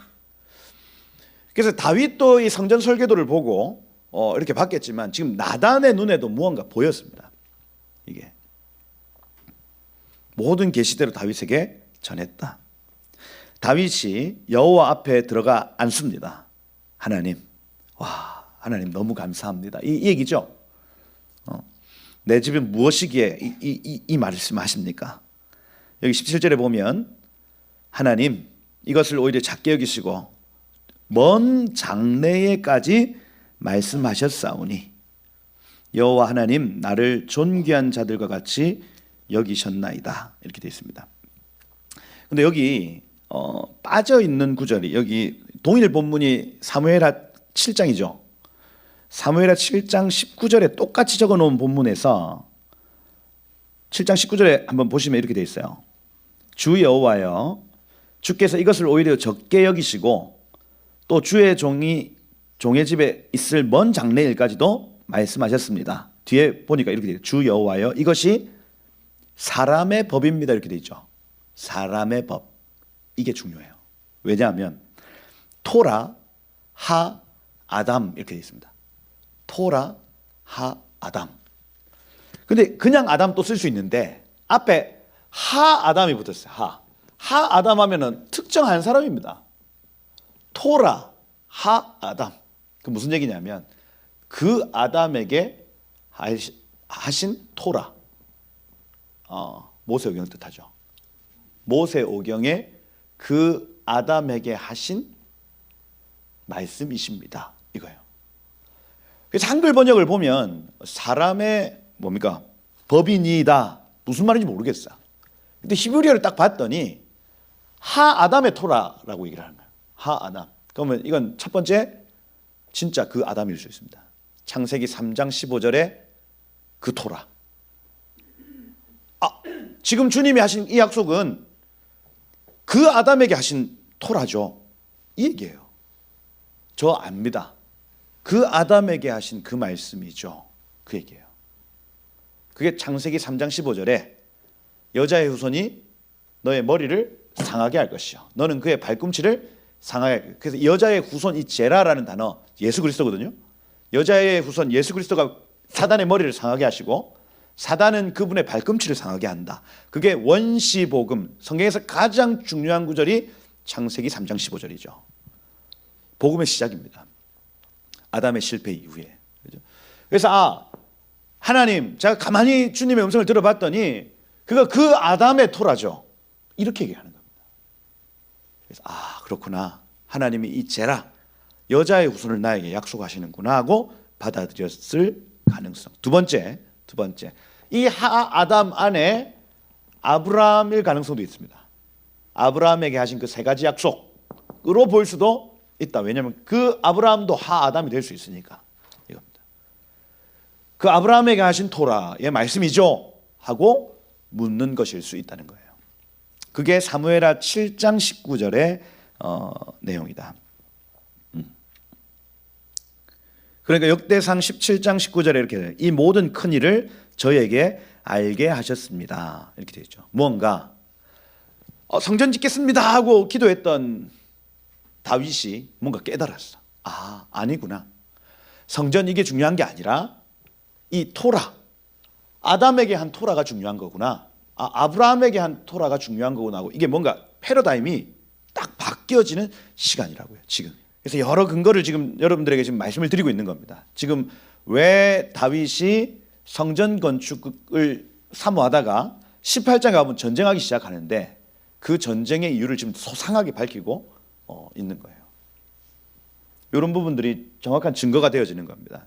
그래서 다윗도 이 성전 설계도를 보고 이렇게 봤겠지만 지금 나단의 눈에도 무언가 보였습니다. 이게 모든 계시대로 다윗에게 전했다. 다윗이 여호와 앞에 들어가 앉습니다. 하나님, 와, 하나님 너무 감사합니다. 이 얘기죠. 내 집은 무엇이기에 이 말씀하십니까? 여기 17절에 보면 하나님 이것을 오히려 작게 여기시고 먼 장래에까지 말씀하셨사오니 여호와 하나님 나를 존귀한 자들과 같이 여기셨나이다. 이렇게 되어 있습니다. 근데 여기 빠져 있는 구절이 여기 동일 본문이 사무엘하 7장이죠. 사무엘하 7장 19절에 똑같이 적어 놓은 본문에서 7장 19절에 한번 보시면 이렇게 되어 있어요. 주 여호와여 주께서 이것을 오히려 적게 여기시고 또 주의 종의 집에 있을 먼 장래일까지도 말씀하셨습니다. 뒤에 보니까 이렇게 돼요. 주 여호와여 이것이 사람의 법입니다. 이렇게 되어 있죠. 사람의 법. 이게 중요해요. 왜냐하면 토라, 하, 아담 이렇게 되어 있습니다. 토라, 하, 아담. 근데 그냥 아담 또 쓸 수 있는데 앞에 하, 아담이 붙었어요. 하, 아담 하면은 특정한 사람입니다. 토라, 하, 아담. 그 무슨 얘기냐면 그 아담에게 하신 토라. 모세오경 뜻하죠. 모세오경에 그 아담에게 하신 말씀이십니다. 이거예요. 그래서 한글 번역을 보면 사람의 뭡니까? 법이니이다. 무슨 말인지 모르겠어. 근데 히브리어를 딱 봤더니 하 아담의 토라라고 얘기를 하는 거예요. 하 아담. 그러면 이건 첫 번째 진짜 그 아담일 수 있습니다. 창세기 3장 15절에 그 토라. 지금 주님이 하신 이 약속은 그 아담에게 하신 토라죠. 이 얘기예요. 저 압니다. 그 아담에게 하신 그 말씀이죠. 그 얘기예요. 그게 창세기 3장 15절에 여자의 후손이 너의 머리를 상하게 할 것이요. 너는 그의 발꿈치를 상하게 할 것이요. 그래서 여자의 후손 이 제라라는 단어 예수 그리스도거든요. 여자의 후손 예수 그리스도가 사단의 머리를 상하게 하시고 사단은 그분의 발꿈치를 상하게 한다. 그게 원시복음. 성경에서 가장 중요한 구절이 창세기 3장 15절이죠. 복음의 시작입니다. 아담의 실패 이후에. 그래서 하나님 제가 가만히 주님의 음성을 들어봤더니 그거 그 아담의 토라죠. 이렇게 얘기하는 겁니다. 그래서 그렇구나. 하나님이 이 제라 여자의 후손을 나에게 약속하시는구나 하고 받아들였을 가능성. 두 번째 이 아담 안에 아브라함일 가능성도 있습니다. 아브라함에게 하신 그 세 가지 약속으로 볼 수도 있다. 왜냐하면 그 아브라함도 아담이 될 수 있으니까 이겁니다. 그 아브라함에게 하신 토라의 말씀이죠 하고 묻는 것일 수 있다는 거예요. 그게 사무엘하 7장 19절의 내용이다. 그러니까 역대상 17장 19절에 이렇게 돼요. 이 모든 큰 일을 저에게 알게 하셨습니다. 이렇게 되어 있죠. 무언가 성전 짓겠습니다 하고 기도했던 다윗이 뭔가 깨달았어. 아니구나. 성전 이게 중요한 게 아니라 이 토라, 아담에게 한 토라가 중요한 거구나. 아브라함에게 한 토라가 중요한 거구나 하고 이게 뭔가 패러다임이 딱 바뀌어지는 시간이라고요. 지금. 그래서 여러 근거를 지금 여러분들에게 지금 말씀을 드리고 있는 겁니다. 지금 왜 다윗이 성전 건축을 사모하다가 18장에 가면 전쟁하기 시작하는데 그 전쟁의 이유를 지금 소상하게 밝히고 있는 거예요. 이런 부분들이 정확한 증거가 되어지는 겁니다.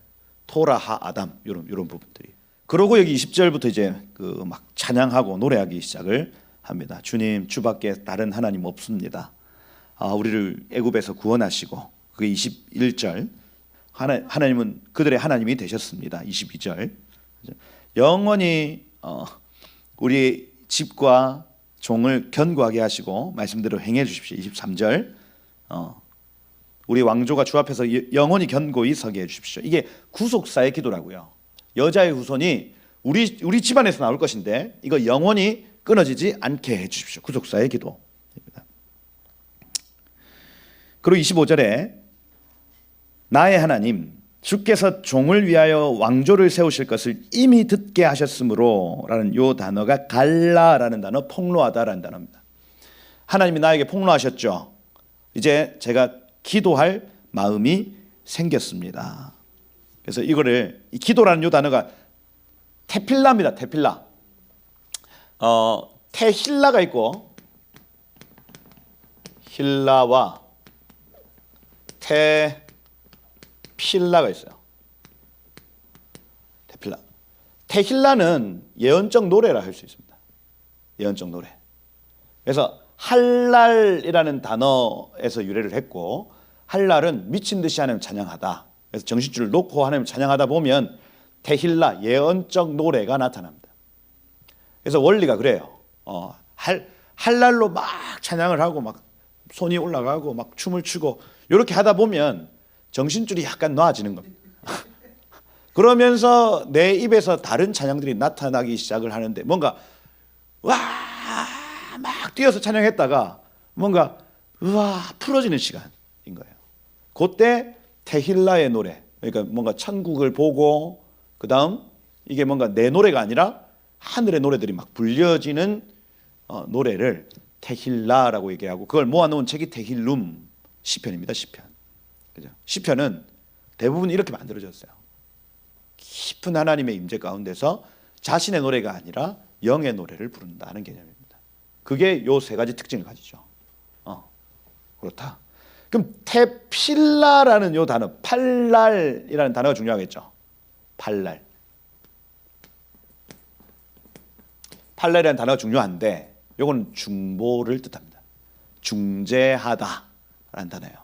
토라하 아담 이런 부분들이. 그러고 여기 20절부터 이제 그 막 찬양하고 노래하기 시작을 합니다. 주님 주밖에 다른 하나님 없습니다. 우리를 애굽에서 구원하시고 그게 21절. 하나님은 그들의 하나님이 되셨습니다. 22절. 영원히 우리 집과 종을 견고하게 하시고 말씀대로 행해 주십시오. 23절. 우리 왕조가 주 앞에서 영원히 견고히 서게 해 주십시오. 이게 구속사의 기도라고요. 여자의 후손이 우리 집안에서 나올 것인데 이거 영원히 끊어지지 않게 해 주십시오. 구속사의 기도입니다. 그리고 25절에 나의 하나님 주께서 종을 위하여 왕조를 세우실 것을 이미 듣게 하셨으므로 라는 요 단어가 갈라라는 단어, 폭로하다라는 단어입니다. 하나님이 나에게 폭로하셨죠. 이제 제가 기도할 마음이 생겼습니다. 그래서 이거를 이 기도라는 요 단어가 테필라입니다. 테필라. 테힐라가 있고 힐라와 테필라가 있어요. 테필라. 테힐라는 예언적 노래라 할 수 있습니다. 예언적 노래. 그래서 할랄이라는 단어에서 유래를 했고 할랄은 미친 듯이 하나님 찬양하다. 그래서 정신줄을 놓고 하나님 찬양하다 보면 테힐라 예언적 노래가 나타납니다. 그래서 원리가 그래요. 할랄로 막 찬양을 하고 막 손이 올라가고 막 춤을 추고 이렇게 하다 보면 정신줄이 약간 놔지는 겁니다. 그러면서 내 입에서 다른 찬양들이 나타나기 시작을 하는데 뭔가 와 막 뛰어서 찬양했다가 뭔가 우와 풀어지는 시간인 거예요. 그때 테힐라의 노래, 그러니까 뭔가 천국을 보고 그 다음 이게 뭔가 내 노래가 아니라 하늘의 노래들이 막 불려지는 노래를 테힐라라고 얘기하고 그걸 모아놓은 책이 테힐룸 시편입니다. 시편. 그죠? 시편은 대부분 이렇게 만들어졌어요. 깊은 하나님의 임재 가운데서 자신의 노래가 아니라 영의 노래를 부른다는 개념입니다. 그게 요 세 가지 특징을 가지죠. 그렇다. 그럼 테필라라는 요 단어, 팔랄이라는 단어가 중요하겠죠. 팔랄. 팔랄이라는 단어가 중요한데 요거는 중보를 뜻합니다. 중재하다라는 단어예요.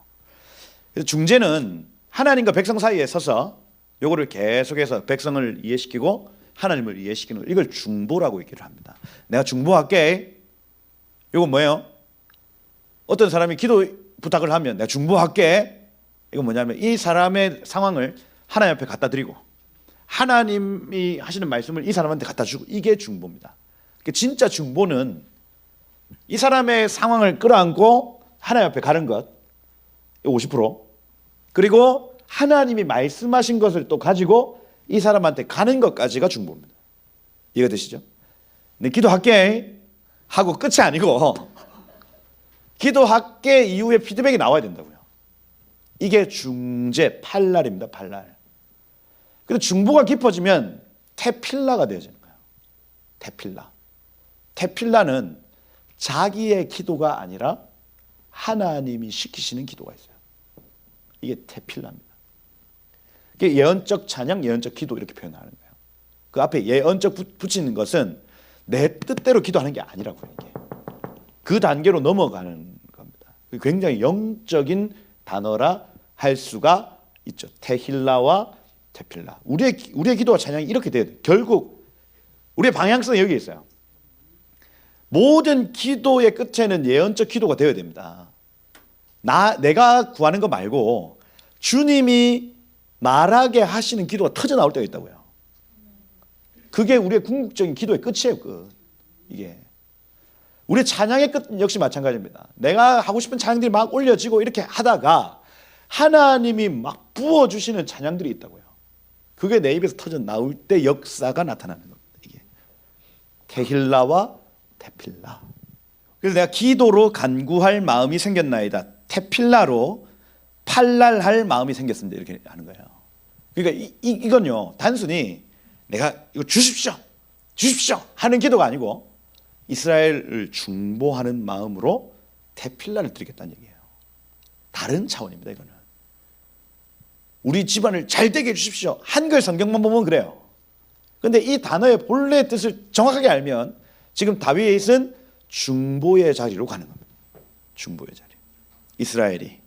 그래서 중재는 하나님과 백성 사이에 서서 요거를 계속해서 백성을 이해시키고 하나님을 이해시키는 걸 이걸 중보라고 얘기를 합니다. 내가 중보할게. 이건 뭐예요? 어떤 사람이 기도 부탁을 하면 내가 중보할게. 이건 뭐냐면 이 사람의 상황을 하나님 앞에 갖다 드리고 하나님이 하시는 말씀을 이 사람한테 갖다 주고 이게 중보입니다. 진짜 중보는 이 사람의 상황을 끌어안고 하나님 앞에 가는 것 50% 그리고 하나님이 말씀하신 것을 또 가지고 이 사람한테 가는 것까지가 중보입니다. 이해가 되시죠? 네, 기도할게 하고 끝이 아니고 기도할게 이후에 피드백이 나와야 된다고요. 이게 중재 팔랄입니다. 팔랄. 근데 중보가 깊어지면 테필라가 되어지는 거예요. 테필라. 테필라는 자기의 기도가 아니라 하나님이 시키시는 기도가 있어요. 이게 테필라입니다. 이게 예언적 찬양, 예언적 기도 이렇게 표현하는 거예요. 그 앞에 예언적 붙이는 것은 내 뜻대로 기도하는 게 아니라고요. 이게. 그 단계로 넘어가는 겁니다. 굉장히 영적인 단어라 할 수가 있죠. 테힐라와 테필라. 우리의 기도와 찬양이 이렇게 돼야 돼요. 결국 우리의 방향성이 여기 있어요. 모든 기도의 끝에는 예언적 기도가 되어야 됩니다. 내가 구하는 거 말고 주님이 말하게 하시는 기도가 터져 나올 때가 있다고요. 그게 우리의 궁극적인 기도의 끝이에요. 끝. 이게 우리의 찬양의 끝 역시 마찬가지입니다. 내가 하고 싶은 찬양들이 막 올려지고 이렇게 하다가 하나님이 막 부어주시는 찬양들이 있다고요. 그게 내 입에서 터져 나올 때 역사가 나타나는 겁니다. 이게 테힐라와 테필라. 그래서 내가 기도로 간구할 마음이 생겼나이다. 테필라로 팔랄할 마음이 생겼습니다. 이렇게 하는 거예요. 그러니까 이건요 단순히 내가 이거 주십시오 하는 기도가 아니고 이스라엘을 중보하는 마음으로 테필라를 드리겠다는 얘기예요. 다른 차원입니다. 이거는 우리 집안을 잘 되게 해주십시오. 한글 성경만 보면 그래요. 근데 이 단어의 본래의 뜻을 정확하게 알면 지금 다윗은 중보의 자리로 가는 겁니다. 중보의 자리. 이스라엘이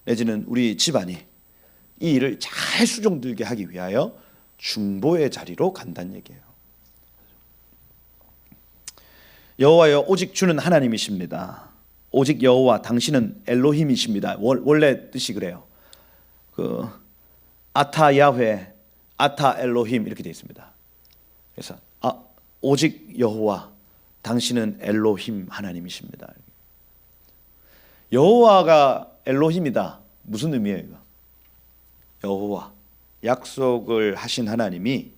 내지는 우리 집안이 이 일을 잘 수종들게 하기 위하여 중보의 자리로 간다는 얘기예요. 여호와여 오직 주는 하나님이십니다. 오직 여호와 당신은 엘로힘이십니다. 원래 뜻이 그래요. 그 아타 야훼, 아타 엘로힘 이렇게 되어 있습니다. 그래서 오직 여호와 당신은 엘로힘 하나님이십니다. 여호와가 엘로힘이다. 무슨 의미예요? 이거? 여호와 약속을 하신 하나님이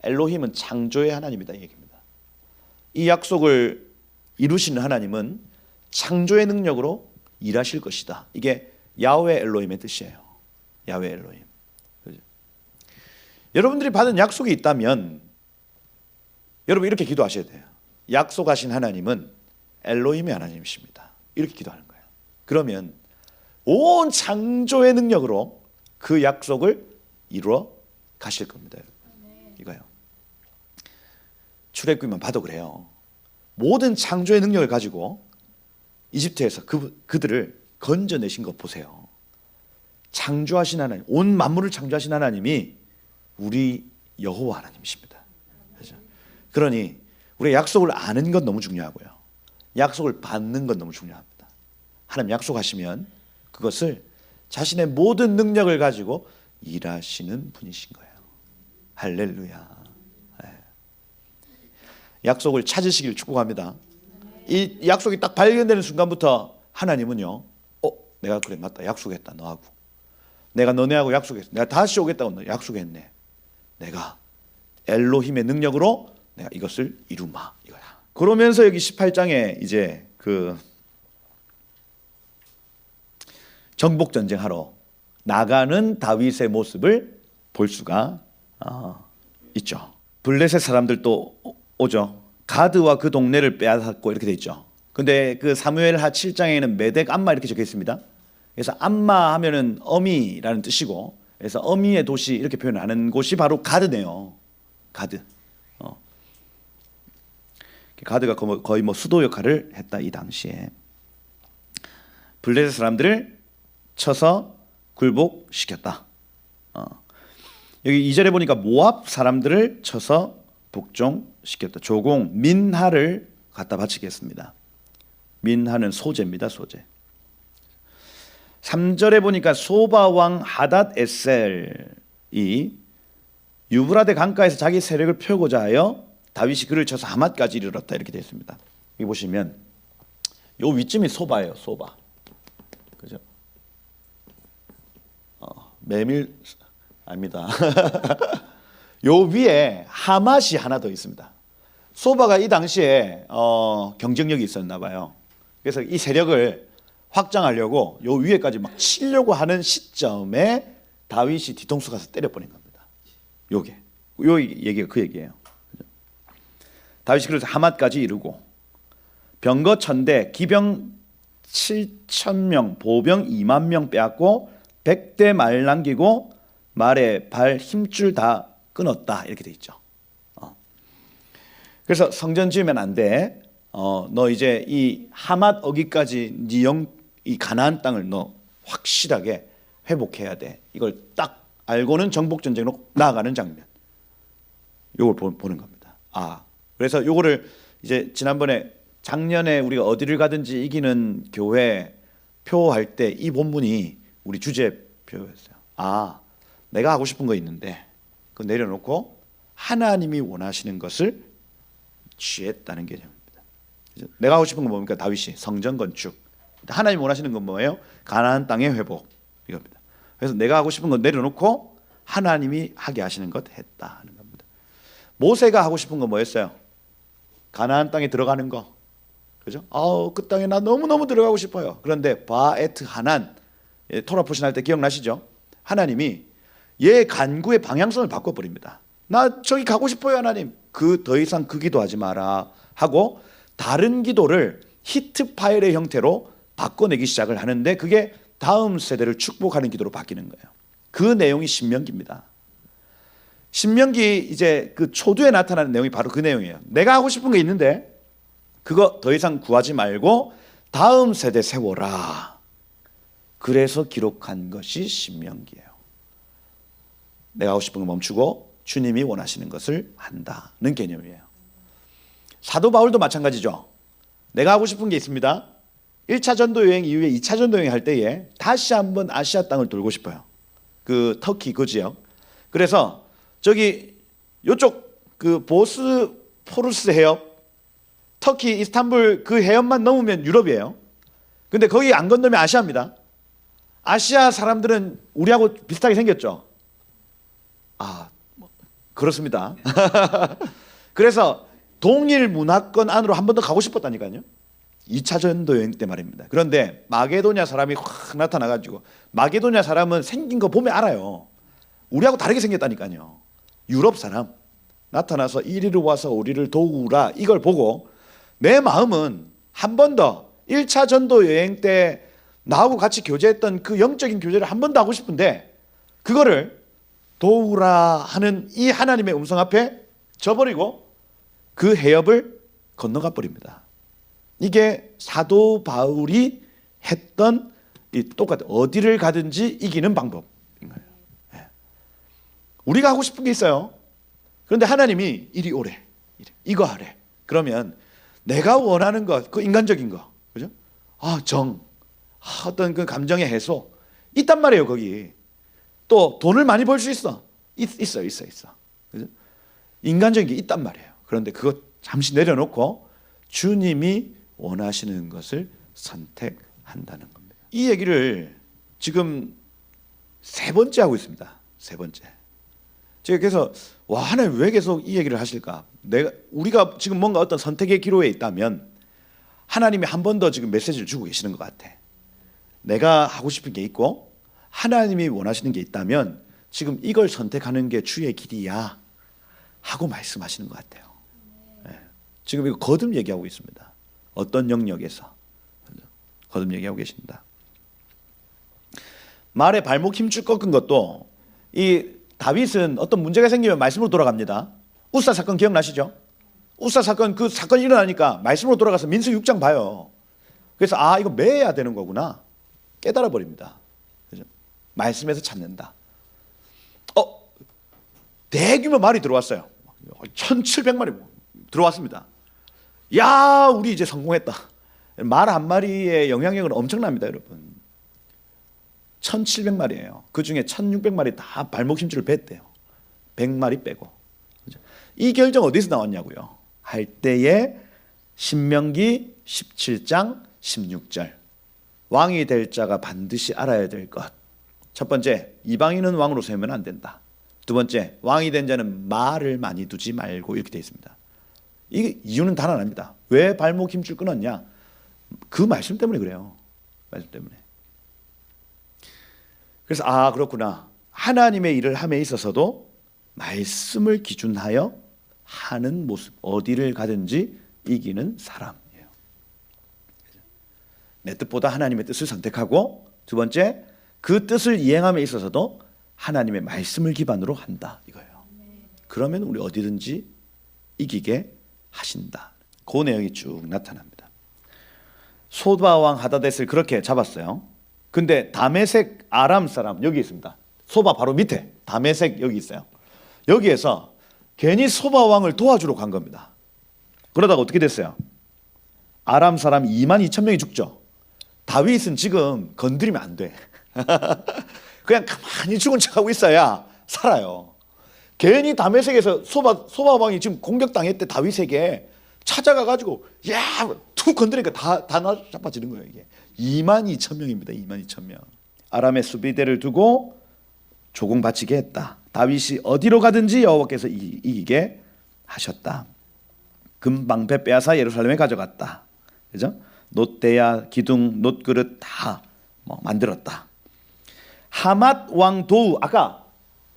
엘로힘은 창조의 하나님이다 이 얘기입니다. 이 약속을 이루시는 하나님은 창조의 능력으로 일하실 것이다. 이게 야훼 엘로힘의 뜻이에요. 야훼 엘로힘. 그렇죠? 여러분들이 받은 약속이 있다면 여러분 이렇게 기도하셔야 돼요. 약속하신 하나님은 엘로힘의 하나님이십니다. 이렇게 기도하는 거예요. 그러면 온 창조의 능력으로 그 약속을 이루어 가실 겁니다. 이거요. 출애굽기만 봐도 그래요. 모든 창조의 능력을 가지고 이집트에서 그들을 건져내신 것 보세요. 창조하신 하나님, 온 만물을 창조하신 하나님이 우리 여호와 하나님이십니다. 그렇죠? 그러니 우리가 약속을 아는 건 너무 중요하고요. 약속을 받는 건 너무 중요합니다. 하나님 약속하시면 그것을 자신의 모든 능력을 가지고 일하시는 분이신 거예요. 할렐루야. 약속을 찾으시길 축복합니다. 이 약속이 딱 발견되는 순간부터 하나님은요, 내가 그래 맞다 약속했다 너하고, 내가 너네하고 약속했어, 내가 다시 오겠다고 너 약속했네, 내가 엘로힘의 능력으로 내가 이것을 이루마 이거야. 그러면서 여기 18장에 이제 그 정복 전쟁하러 나가는 다윗의 모습을 볼 수가 있죠. 블레셋 사람들도 오죠. 가드와 그 동네를 빼앗았고 이렇게 돼 있죠. 근데 그 사무엘하 7장에는 메덱 암마 이렇게 적혀 있습니다. 그래서 암마 하면은 어미라는 뜻이고, 그래서 어미의 도시 이렇게 표현하는 곳이 바로 가드네요. 가드. 가드가 거의 뭐 수도 역할을 했다 이 당시에. 블레셋 사람들을 쳐서 굴복시켰다. 여기 2절에 보니까 모압 사람들을 쳐서 복종시켰다. 조공 민하를 갖다 바치겠습니다. 민하는 소재입니다. 소재. 3절에 보니까 소바 왕 하닷 에셀이 유브라데 강가에서 자기 세력을 펴고자 하여 다윗이 그를 쳐서 하맛까지 이르렀다 이렇게 되어 있습니다. 여기 보시면 요 위쯤이 소바예요. 소바. 그죠? 메밀 아닙니다. 요 위에 하맛이 하나 더 있습니다. 소바가 이 당시에 경쟁력이 있었나 봐요. 그래서 이 세력을 확장하려고 요 위에까지 막 치려고 하는 시점에 다윗이 뒤통수 가서 때려버린 겁니다. 요게 요 얘기가 그 얘기예요. 다윗이 그래서 하맛까지 이르고 병거 1000대, 기병 7000명, 보병 20000명 빼앗고 100대 말 남기고 말에 발 힘줄 다 끊었다 이렇게 돼 있죠. 그래서 성전 지으면 안 돼. 너 이제 이 하맛 어기까지 이 가나안 땅을 너 확실하게 회복해야 돼. 이걸 딱 알고는 정복 전쟁으로 나아가는 장면. 요걸 보는 겁니다. 그래서 요거를 이제 지난번에 작년에 우리가 어디를 가든지 이기는 교회 표할 때 이 본문이 우리 주제표였어요. 내가 하고 싶은 거 있는데 그거 내려놓고 하나님이 원하시는 것을 취했다는 개념입니다. 내가 하고 싶은 건 뭡니까? 다윗이 성전 건축. 하나님 원하시는 건 뭐예요? 가나안 땅의 회복 이겁니다. 그래서 내가 하고 싶은 건 내려놓고 하나님이 하게 하시는 것 했다 하는 겁니다. 모세가 하고 싶은 건 뭐였어요? 가나안 땅에 들어가는 거. 그죠? 그 땅에 나 너무너무 들어가고 싶어요. 그런데 바에트 하난 토라 포신할 때 기억나시죠? 하나님이 얘 간구의 방향성을 바꿔버립니다. 나 저기 가고 싶어요 하나님. 더 이상 그 기도하지 마라 하고 다른 기도를 히트 파일의 형태로 바꿔내기 시작을 하는데 그게 다음 세대를 축복하는 기도로 바뀌는 거예요. 그 내용이 신명기입니다. 신명기 이제 그 초두에 나타나는 내용이 바로 그 내용이에요. 내가 하고 싶은 게 있는데 그거 더 이상 구하지 말고 다음 세대 세워라. 그래서 기록한 것이 신명기예요. 내가 하고 싶은 거 멈추고 주님이 원하시는 것을 한다는 개념이에요. 사도 바울도 마찬가지죠. 내가 하고 싶은 게 있습니다. 1차 전도 여행 이후에 2차 전도 여행 할 때에 다시 한번 아시아 땅을 돌고 싶어요. 그 터키 그 지역. 그래서 저기 요쪽 그 보스포루스 해협, 터키 이스탄불 그 해협만 넘으면 유럽이에요. 근데 거기 안 건너면 아시아입니다. 아시아 사람들은 우리하고 비슷하게 생겼죠. 그렇습니다. 그래서 동일 문화권 안으로 한 번 더 가고 싶었다니까요. 2차 전도 여행 때 말입니다. 그런데 마게도냐 사람이 확 나타나가지고, 마게도냐 사람은 생긴 거 보면 알아요. 우리하고 다르게 생겼다니까요. 유럽 사람 나타나서 이리로 와서 우리를 도우라, 이걸 보고 내 마음은 한 번 더 1차 전도 여행 때 나하고 같이 교제했던 그 영적인 교제를 한 번 더 하고 싶은데, 그거를 도우라 하는 이 하나님의 음성 앞에 져버리고 그 해협을 건너가 버립니다. 이게 사도 바울이 했던 이 똑같은 어디를 가든지 이기는 방법인 거예요. 우리가 하고 싶은 게 있어요. 그런데 하나님이 이리 오래, 이거 하래. 그러면 내가 원하는 것, 그 인간적인 거, 그죠? 어떤 그 감정의 해소 있단 말이에요. 거기 또 돈을 많이 벌 수 있어. 있어. 그죠? 인간적인 게 있단 말이에요. 그런데 그거 잠시 내려놓고 주님이 원하시는 것을 선택한다는 겁니다. 이 얘기를 지금 세 번째 하고 있습니다. 세 번째. 제가 그래서 하나님 왜 계속 이 얘기를 하실까? 우리가 지금 뭔가 어떤 선택의 기로에 있다면 하나님이 한 번 더 지금 메시지를 주고 계시는 것 같아. 내가 하고 싶은 게 있고 하나님이 원하시는 게 있다면 지금 이걸 선택하는 게 주의 길이야 하고 말씀하시는 것 같아요. 지금 이거 거듭 얘기하고 있습니다. 어떤 영역에서 거듭 얘기하고 계십니다. 말에 발목 힘줄 꺾은 것도, 이 다윗은 어떤 문제가 생기면 말씀으로 돌아갑니다. 우사 사건 기억나시죠? 우사 사건, 그 사건이 일어나니까 말씀으로 돌아가서 민수기 6장 봐요. 그래서 이거 매해야 되는 거구나 깨달아 버립니다. 그죠? 말씀에서 찾는다. 대규모 말이 들어왔어요. 1700마리 들어왔습니다. 야, 우리 이제 성공했다. 말 한 마리의 영향력은 엄청납니다, 여러분. 1700마리예요. 그 중에 1600마리 다 발목 힘줄을 뱉대요. 100마리 빼고. 이 결정 어디서 나왔냐고요? 할 때에 신명기 17장 16절. 왕이 될 자가 반드시 알아야 될 것. 첫 번째, 이방인은 왕으로 세우면 안 된다. 두 번째, 왕이 된 자는 말을 많이 두지 말고, 이렇게 되어 있습니다. 이게 이유는 단 하나입니다. 왜 발목 힘줄 끊었냐? 그 말씀 때문에 그래요. 말씀 때문에. 그래서 그렇구나. 하나님의 일을 함에 있어서도 말씀을 기준하여 하는 모습, 어디를 가든지 이기는 사람이에요. 내 뜻보다 하나님의 뜻을 선택하고, 두 번째, 그 뜻을 이행함에 있어서도 하나님의 말씀을 기반으로 한다, 이거예요. 그러면 우리 어디든지 이기게 하신다. 그 내용이 쭉 나타납니다. 소바왕 하다댓을 그렇게 잡았어요. 근데 다메섹 아람 사람 여기 있습니다. 소바 바로 밑에 다메섹 여기 있어요. 여기에서 괜히 소바 왕을 도와주러 간 겁니다. 그러다가 어떻게 됐어요? 아람 사람 22,000명이 죽죠. 다윗은 지금 건드리면 안 돼. 그냥 가만히 죽은 척하고 있어야 살아요. 괜히 다메섹에서 소바 왕이 지금 공격당했대. 다윗에게 찾아가가지고 툭 건드리니까 다 나자빠지는 거예요. 이게 22,000명입니다. 22,000명. 아람의 수비대를 두고 조공 바치게 했다. 다윗이 어디로 가든지 여호와께서 이기게 하셨다. 금방패 빼앗아 예루살렘에 가져갔다. 그죠? 놋대야 기둥 놋그릇 다 만들었다. 하맛 왕 도우, 아까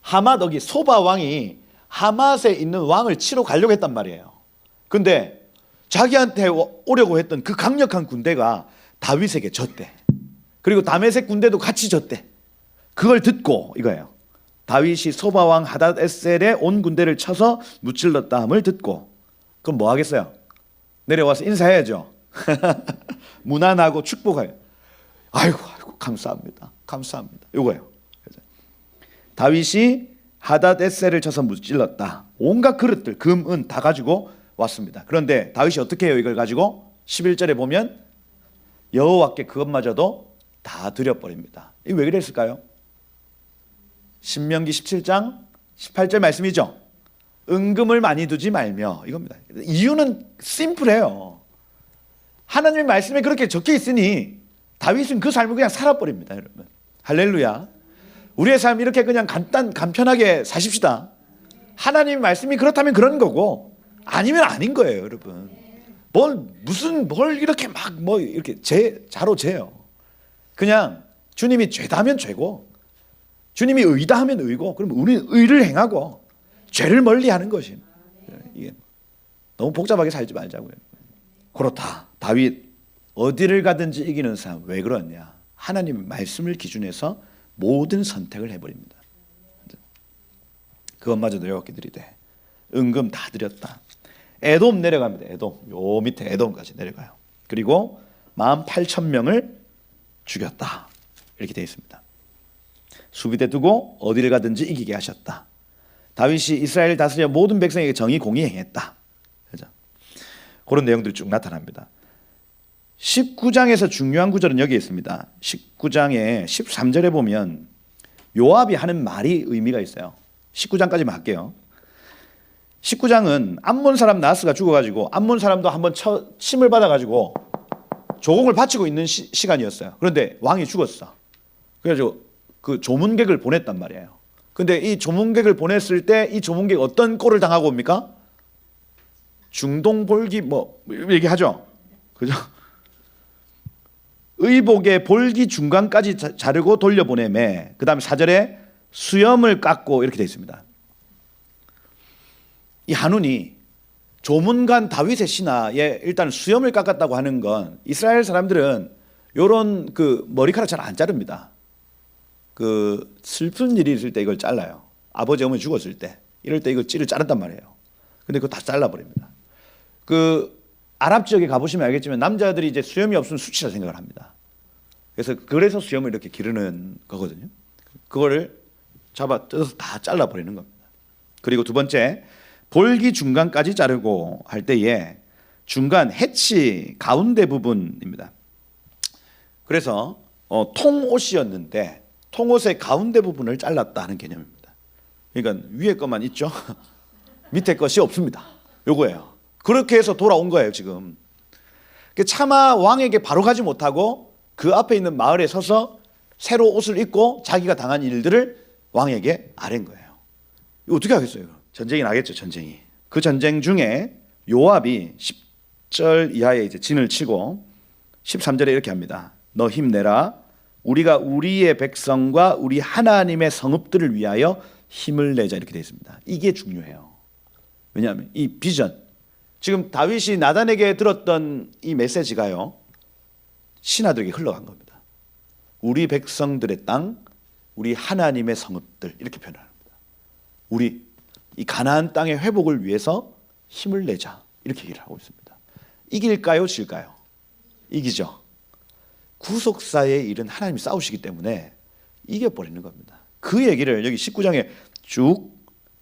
하맛, 여기 소바 왕이 하맛에 있는 왕을 치러 가려고 했단 말이에요. 근데 자기한테 오려고 했던 그 강력한 군대가 다윗에게 졌대. 그리고 다메섹 군대도 같이 졌대. 그걸 듣고 이거예요. 다윗이 소바왕 하닷에셀의 온 군대를 쳐서 무찔렀다 함을 듣고 그럼 뭐 하겠어요? 내려와서 인사해야죠. 문안하고 축복해요. 아이고 감사합니다. 감사합니다. 이거예요. 다윗이 하닷에셀을 쳐서 무찔렀다. 온갖 그릇들 금, 은 다 가지고 왔습니다. 그런데 다윗이 어떻게 해요? 이걸 가지고 11절에 보면 여호와께 그것마저도 다 드려버립니다. 이게 왜 그랬을까요? 신명기 17장 18절 말씀이죠. 은금을 많이 두지 말며 이겁니다. 이유는 심플해요. 하나님의 말씀에 그렇게 적혀 있으니 다윗은 그 삶을 그냥 살아버립니다. 여러분 할렐루야. 우리의 삶 이렇게 그냥 간편하게 사십시다. 하나님의 말씀이 그렇다면 그런 거고 아니면 아닌 거예요. 여러분 뭘 이렇게 막 뭐 이렇게 자로 재요. 그냥 주님이 죄다면 죄고 주님이 의다 하면 의고 그럼 우리는 의를 행하고 죄를 멀리하는 것이 이게 너무 복잡하게 살지 말자고요. 그렇다. 다윗 어디를 가든지 이기는 사람 왜 그러냐? 하나님의 말씀을 기준해서 모든 선택을 해버립니다. 그것마저도 여호와께 드리되 은금 다 드렸다. 에돔 내려갑니다. 에돔 요 밑에 에돔까지 내려가요. 그리고 18,000명을 죽였다. 이렇게 되어 있습니다. 수비대 두고 어디를 가든지 이기게 하셨다. 다윗이 이스라엘 다스려 모든 백성에게 정의 공의 행했다. 그렇죠? 그런 내용들이 쭉 나타납니다. 19장에서 중요한 구절은 여기 있습니다. 19장의 13절에 보면 요압이 하는 말이 의미가 있어요. 19장까지만 할게요. 19장은 암몬 사람 나하스가 죽어가지고 암몬 사람도 한번 침을 받아가지고 조공을 바치고 있는 시간이었어요. 그런데 왕이 죽었어. 그래가지고 그 조문객을 보냈단 말이에요. 근데 이 조문객을 보냈을 때 이 조문객 어떤 꼴을 당하고 옵니까? 중동볼기 뭐 얘기하죠. 그죠? 의복의 볼기 중간까지 자르고 돌려보내매 그 다음에 4절에 수염을 깎고 이렇게 되어 있습니다. 이 한운이 조문관 다윗의 신하에 일단 수염을 깎았다고 하는 건 이스라엘 사람들은 요런 그 머리카락 잘 안 자릅니다. 그 슬픈 일이 있을 때 이걸 잘라요. 아버지 어머니 죽었을 때 이럴 때 이거 찌를 자른단 말이에요. 근데 그거 다 잘라버립니다. 그 아랍 지역에 가보시면 알겠지만 남자들이 이제 수염이 없으면 수치라 생각을 합니다. 그래서 수염을 이렇게 기르는 거거든요. 그거를 잡아 뜯어서 다 잘라버리는 겁니다. 그리고 두 번째 볼기 중간까지 자르고 할 때에 중간 해치 가운데 부분입니다. 그래서 통옷이었는데 통옷의 가운데 부분을 잘랐다는 개념입니다. 그러니까 위에 것만 있죠. 밑에 것이 없습니다. 요거예요. 그렇게 해서 돌아온 거예요 지금. 차마 왕에게 바로 가지 못하고 그 앞에 있는 마을에 서서 새로 옷을 입고 자기가 당한 일들을 왕에게 아뢰는 거예요. 이거 어떻게 하겠어요? 전쟁이 나겠죠. 전쟁이. 그 전쟁 중에 요압이 10절 이하에 이제 진을 치고 13절에 이렇게 합니다. 너 힘내라. 우리가 우리의 백성과 우리 하나님의 성읍들을 위하여 힘을 내자. 이렇게 되어 있습니다. 이게 중요해요. 왜냐하면 이 비전, 지금 다윗이 나단에게 들었던 이 메시지가요 신하들에게 흘러간 겁니다. 우리 백성들의 땅, 우리 하나님의 성읍들 이렇게 표현합니다. 우리 이 가나안 땅의 회복을 위해서 힘을 내자 이렇게 얘기를 하고 있습니다. 이길까요? 질까요? 이기죠. 구속사의 일은 하나님이 싸우시기 때문에 이겨버리는 겁니다. 그 얘기를 여기 19장에 쭉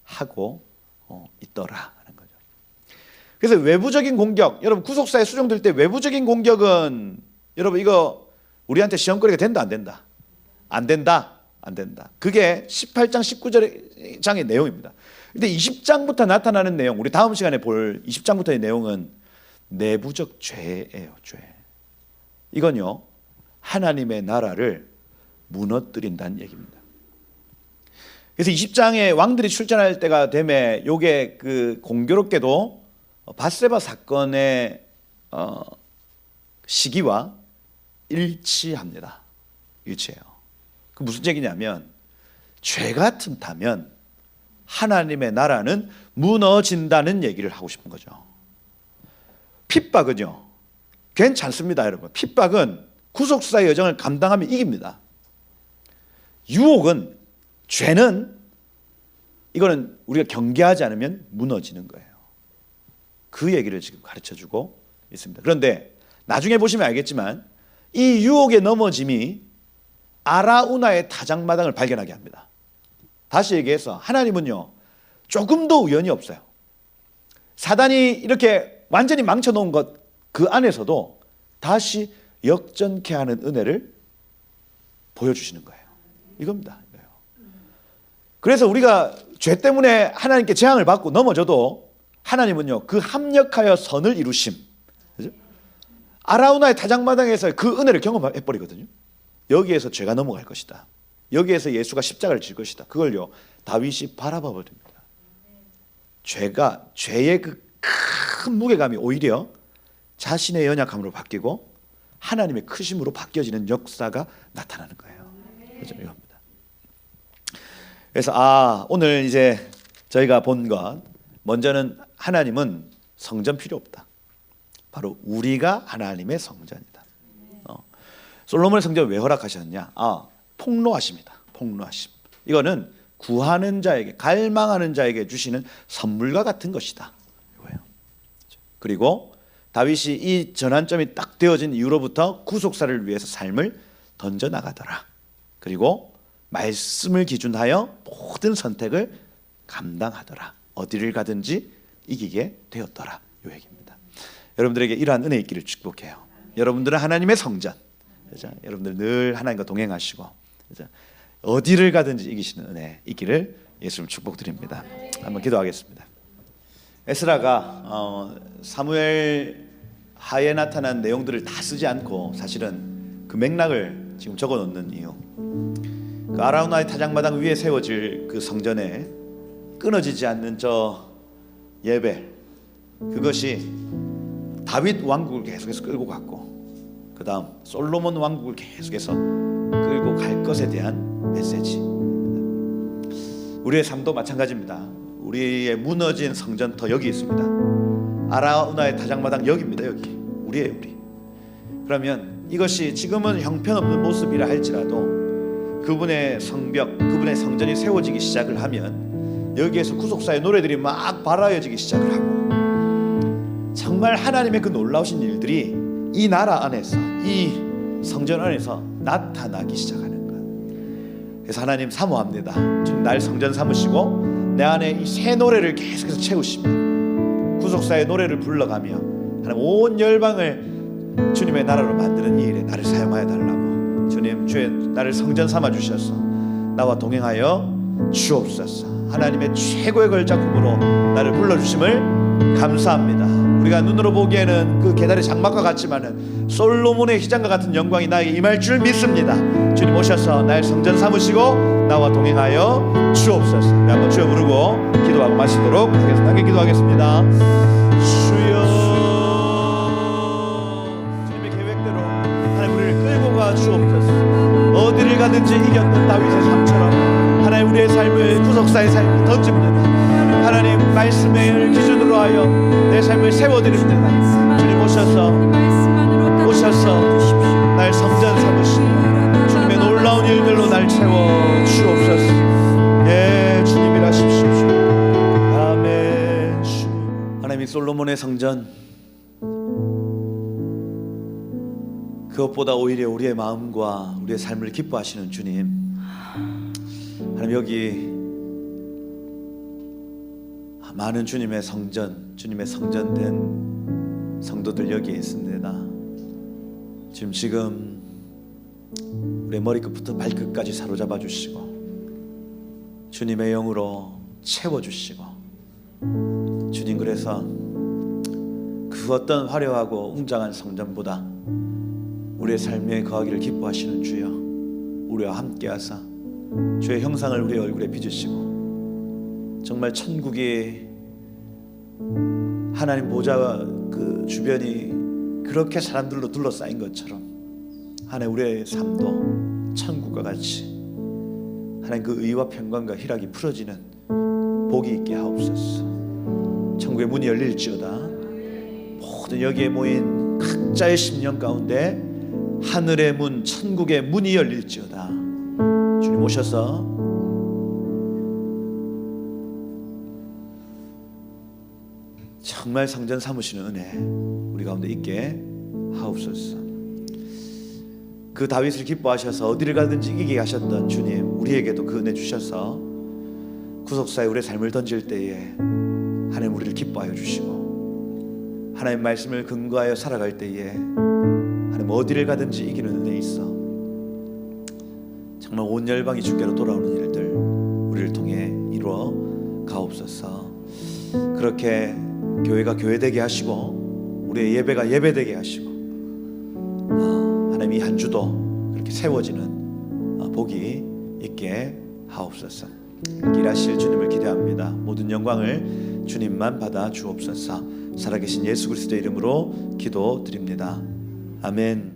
하고 있더라 하는 거죠. 그래서 외부적인 공격, 여러분 구속사에 수정될 때 외부적인 공격은 여러분 이거 우리한테 시험거리가 된다 안 된다? 안 된다. 안 된다. 그게 18장 19장의 내용입니다. 근데 20장부터 나타나는 내용, 우리 다음 시간에 볼 20장부터의 내용은 내부적 죄예요. 죄. 이건요 하나님의 나라를 무너뜨린다는 얘기입니다. 그래서 20장에 왕들이 출전할 때가 되면 요게 그 공교롭게도 밧세바 사건의 시기와 일치합니다. 일치해요. 그 무슨 얘기냐면 죄가 틈타면 하나님의 나라는 무너진다는 얘기를 하고 싶은 거죠. 핍박은요 괜찮습니다. 여러분 핍박은 구속사의 여정을 감당하면 이깁니다. 유혹은, 죄는 이거는 우리가 경계하지 않으면 무너지는 거예요. 그 얘기를 지금 가르쳐주고 있습니다. 그런데 나중에 보시면 알겠지만 이 유혹의 넘어짐이 아라우나의 타작마당을 발견하게 합니다. 다시 얘기해서 하나님은요, 조금도 우연이 없어요. 사단이 이렇게 완전히 망쳐놓은 것 그 안에서도 다시 역전케 하는 은혜를 보여주시는 거예요. 이겁니다. 그래서 우리가 죄 때문에 하나님께 재앙을 받고 넘어져도 하나님은요, 그 합력하여 선을 이루심, 그죠? 아라우나의 타작마당에서 그 은혜를 경험해버리거든요. 여기에서 죄가 넘어갈 것이다. 여기에서 예수가 십자가를 질 것이다. 그걸요, 다윗이 바라봐 버립니다. 죄의 그 큰 무게감이 오히려 자신의 연약함으로 바뀌고 하나님의 크심으로 바뀌어지는 역사가 나타나는 거예요. 그렇죠? 이겁니다. 그래서 오늘 이제 저희가 본 것, 먼저는 하나님은 성전 필요 없다. 바로 우리가 하나님의 성전이다. 솔로몬의 성전을 왜 허락하셨냐? 폭로하십니다. 폭로하심. 이거는 구하는 자에게, 갈망하는 자에게 주시는 선물과 같은 것이다. 이거예요. 그리고 다윗이 이 전환점이 딱 되어진 이후로부터 구속사를 위해서 삶을 던져나가더라. 그리고 말씀을 기준하여 모든 선택을 감당하더라. 어디를 가든지 이기게 되었더라. 이 얘기입니다. 여러분들에게 이러한 은혜 있기를 축복해요. 여러분들은 하나님의 성전, 그렇죠? 여러분들 늘 하나님과 동행하시고, 그렇죠? 어디를 가든지 이기시는 은혜 있기를 예수님 축복드립니다. 한번 기도하겠습니다. 에스라가 사무엘 하에 나타난 내용들을 다 쓰지 않고 사실은 그 맥락을 지금 적어 놓는 이유, 그 아라우나의 타작마당 위에 세워질 그 성전에 끊어지지 않는 저 예배, 그것이 다윗 왕국을 계속해서 끌고 갔고, 그 다음 솔로몬 왕국을 계속해서 끌고 갈 것에 대한 메시지. 우리의 삶도 마찬가지입니다. 우리의 무너진 성전터 여기 있습니다. 아라우나의 타작마당 여기입니다. 여기 우리예요, 우리. 그러면 이것이 지금은 형편없는 모습이라 할지라도 그분의 성벽, 그분의 성전이 세워지기 시작을 하면 여기에서 구속사의 노래들이 막 발라여지기 시작을 하고, 정말 하나님의 그 놀라우신 일들이 이 나라 안에서, 이 성전 안에서 나타나기 시작하는 것. 그래서 하나님 사모합니다. 주님, 날 성전 삼으시고 내 안에 이 새 노래를 계속해서 채우시며 구속사의 노래를 불러가며 하나님 온 열방을 주님의 나라로 만드는 이 일에 나를 사용하여 달라고, 주님, 주의 나를 성전 삼아 주셔서 나와 동행하여 주옵소서. 하나님의 최고의 걸작품으로 나를 불러주심을 감사합니다. 우리가 눈으로 보기에는 그 계달의 장막과 같지만은 솔로몬의 휘장과 같은 영광이 나에게 임할 줄 믿습니다. 주님 오셔서 날 성전 삼으시고 나와 동행하여 주옵소서. 우리 한번 주여 부르고 기도하고 마치도록 하겠습니다. 함께 기도하겠습니다. 주여, 주님의 계획대로 하나님 우리를 끌고 가 주옵소서. 어디를 가든지 이겼던 다윗의 삶처럼 하나님 우리의 삶을, 구속사의 삶을 던집니다. 하나님 말씀을 기준으로 하여 내 삶을 세워드립니다. 주님 오셔서 날 성전 삼으시고 주님의 놀라운 일들로 날 채워 주옵소서. 예, 주님이라십시오. 아멘. 하나님이 솔로몬의 성전, 그것보다 오히려 우리의 마음과 우리의 삶을 기뻐하시는 주님, 하나님 여기 많은 주님의 성전, 주님의 성전된 성도들 여기에 있습니다. 지금 우리의 머리끝부터 발끝까지 사로잡아 주시고 주님의 영으로 채워주시고, 주님 그래서 그 어떤 화려하고 웅장한 성전보다 우리의 삶에 거하기를 기뻐하시는 주여, 우리와 함께하사 주의 형상을 우리의 얼굴에 빚으시고 정말 천국이 하나님 보좌와 그 주변이 그렇게 사람들로 둘러싸인 것처럼 하나님 우리의 삶도 천국과 같이 하나님 그 의와 평강과 희락이 풀어지는 복이 있게 하옵소서. 천국의 문이 열릴지어다. 모든 여기에 모인 각자의 심령 가운데 하늘의 문, 천국의 문이 열릴지어다. 주님 오셔서 정말 성전 삼으시는 은혜 우리 가운데 있게 하옵소서. 그 다윗을 기뻐하셔서 어디를 가든지 이기게 하셨던 주님, 우리에게도 그 은혜 주셔서 구속사에 우리의 삶을 던질 때에 하나님 우리를 기뻐하여 주시고, 하나님 말씀을 근거하여 살아갈 때에 하나님 어디를 가든지 이기는 은혜 있어 정말 온 열방이 주께로 돌아오는 일들 우리를 통해 이루어 가옵소서. 그렇게 교회가 교회되게 하시고 우리의 예배가 예배되게 하시고 하나님 이 한 주도 그렇게 세워지는 복이 있게 하옵소서. 이렇게 일하실 주님을 기대합니다. 모든 영광을 주님만 받아 주옵소서. 살아계신 예수 그리스도의 이름으로 기도드립니다. 아멘.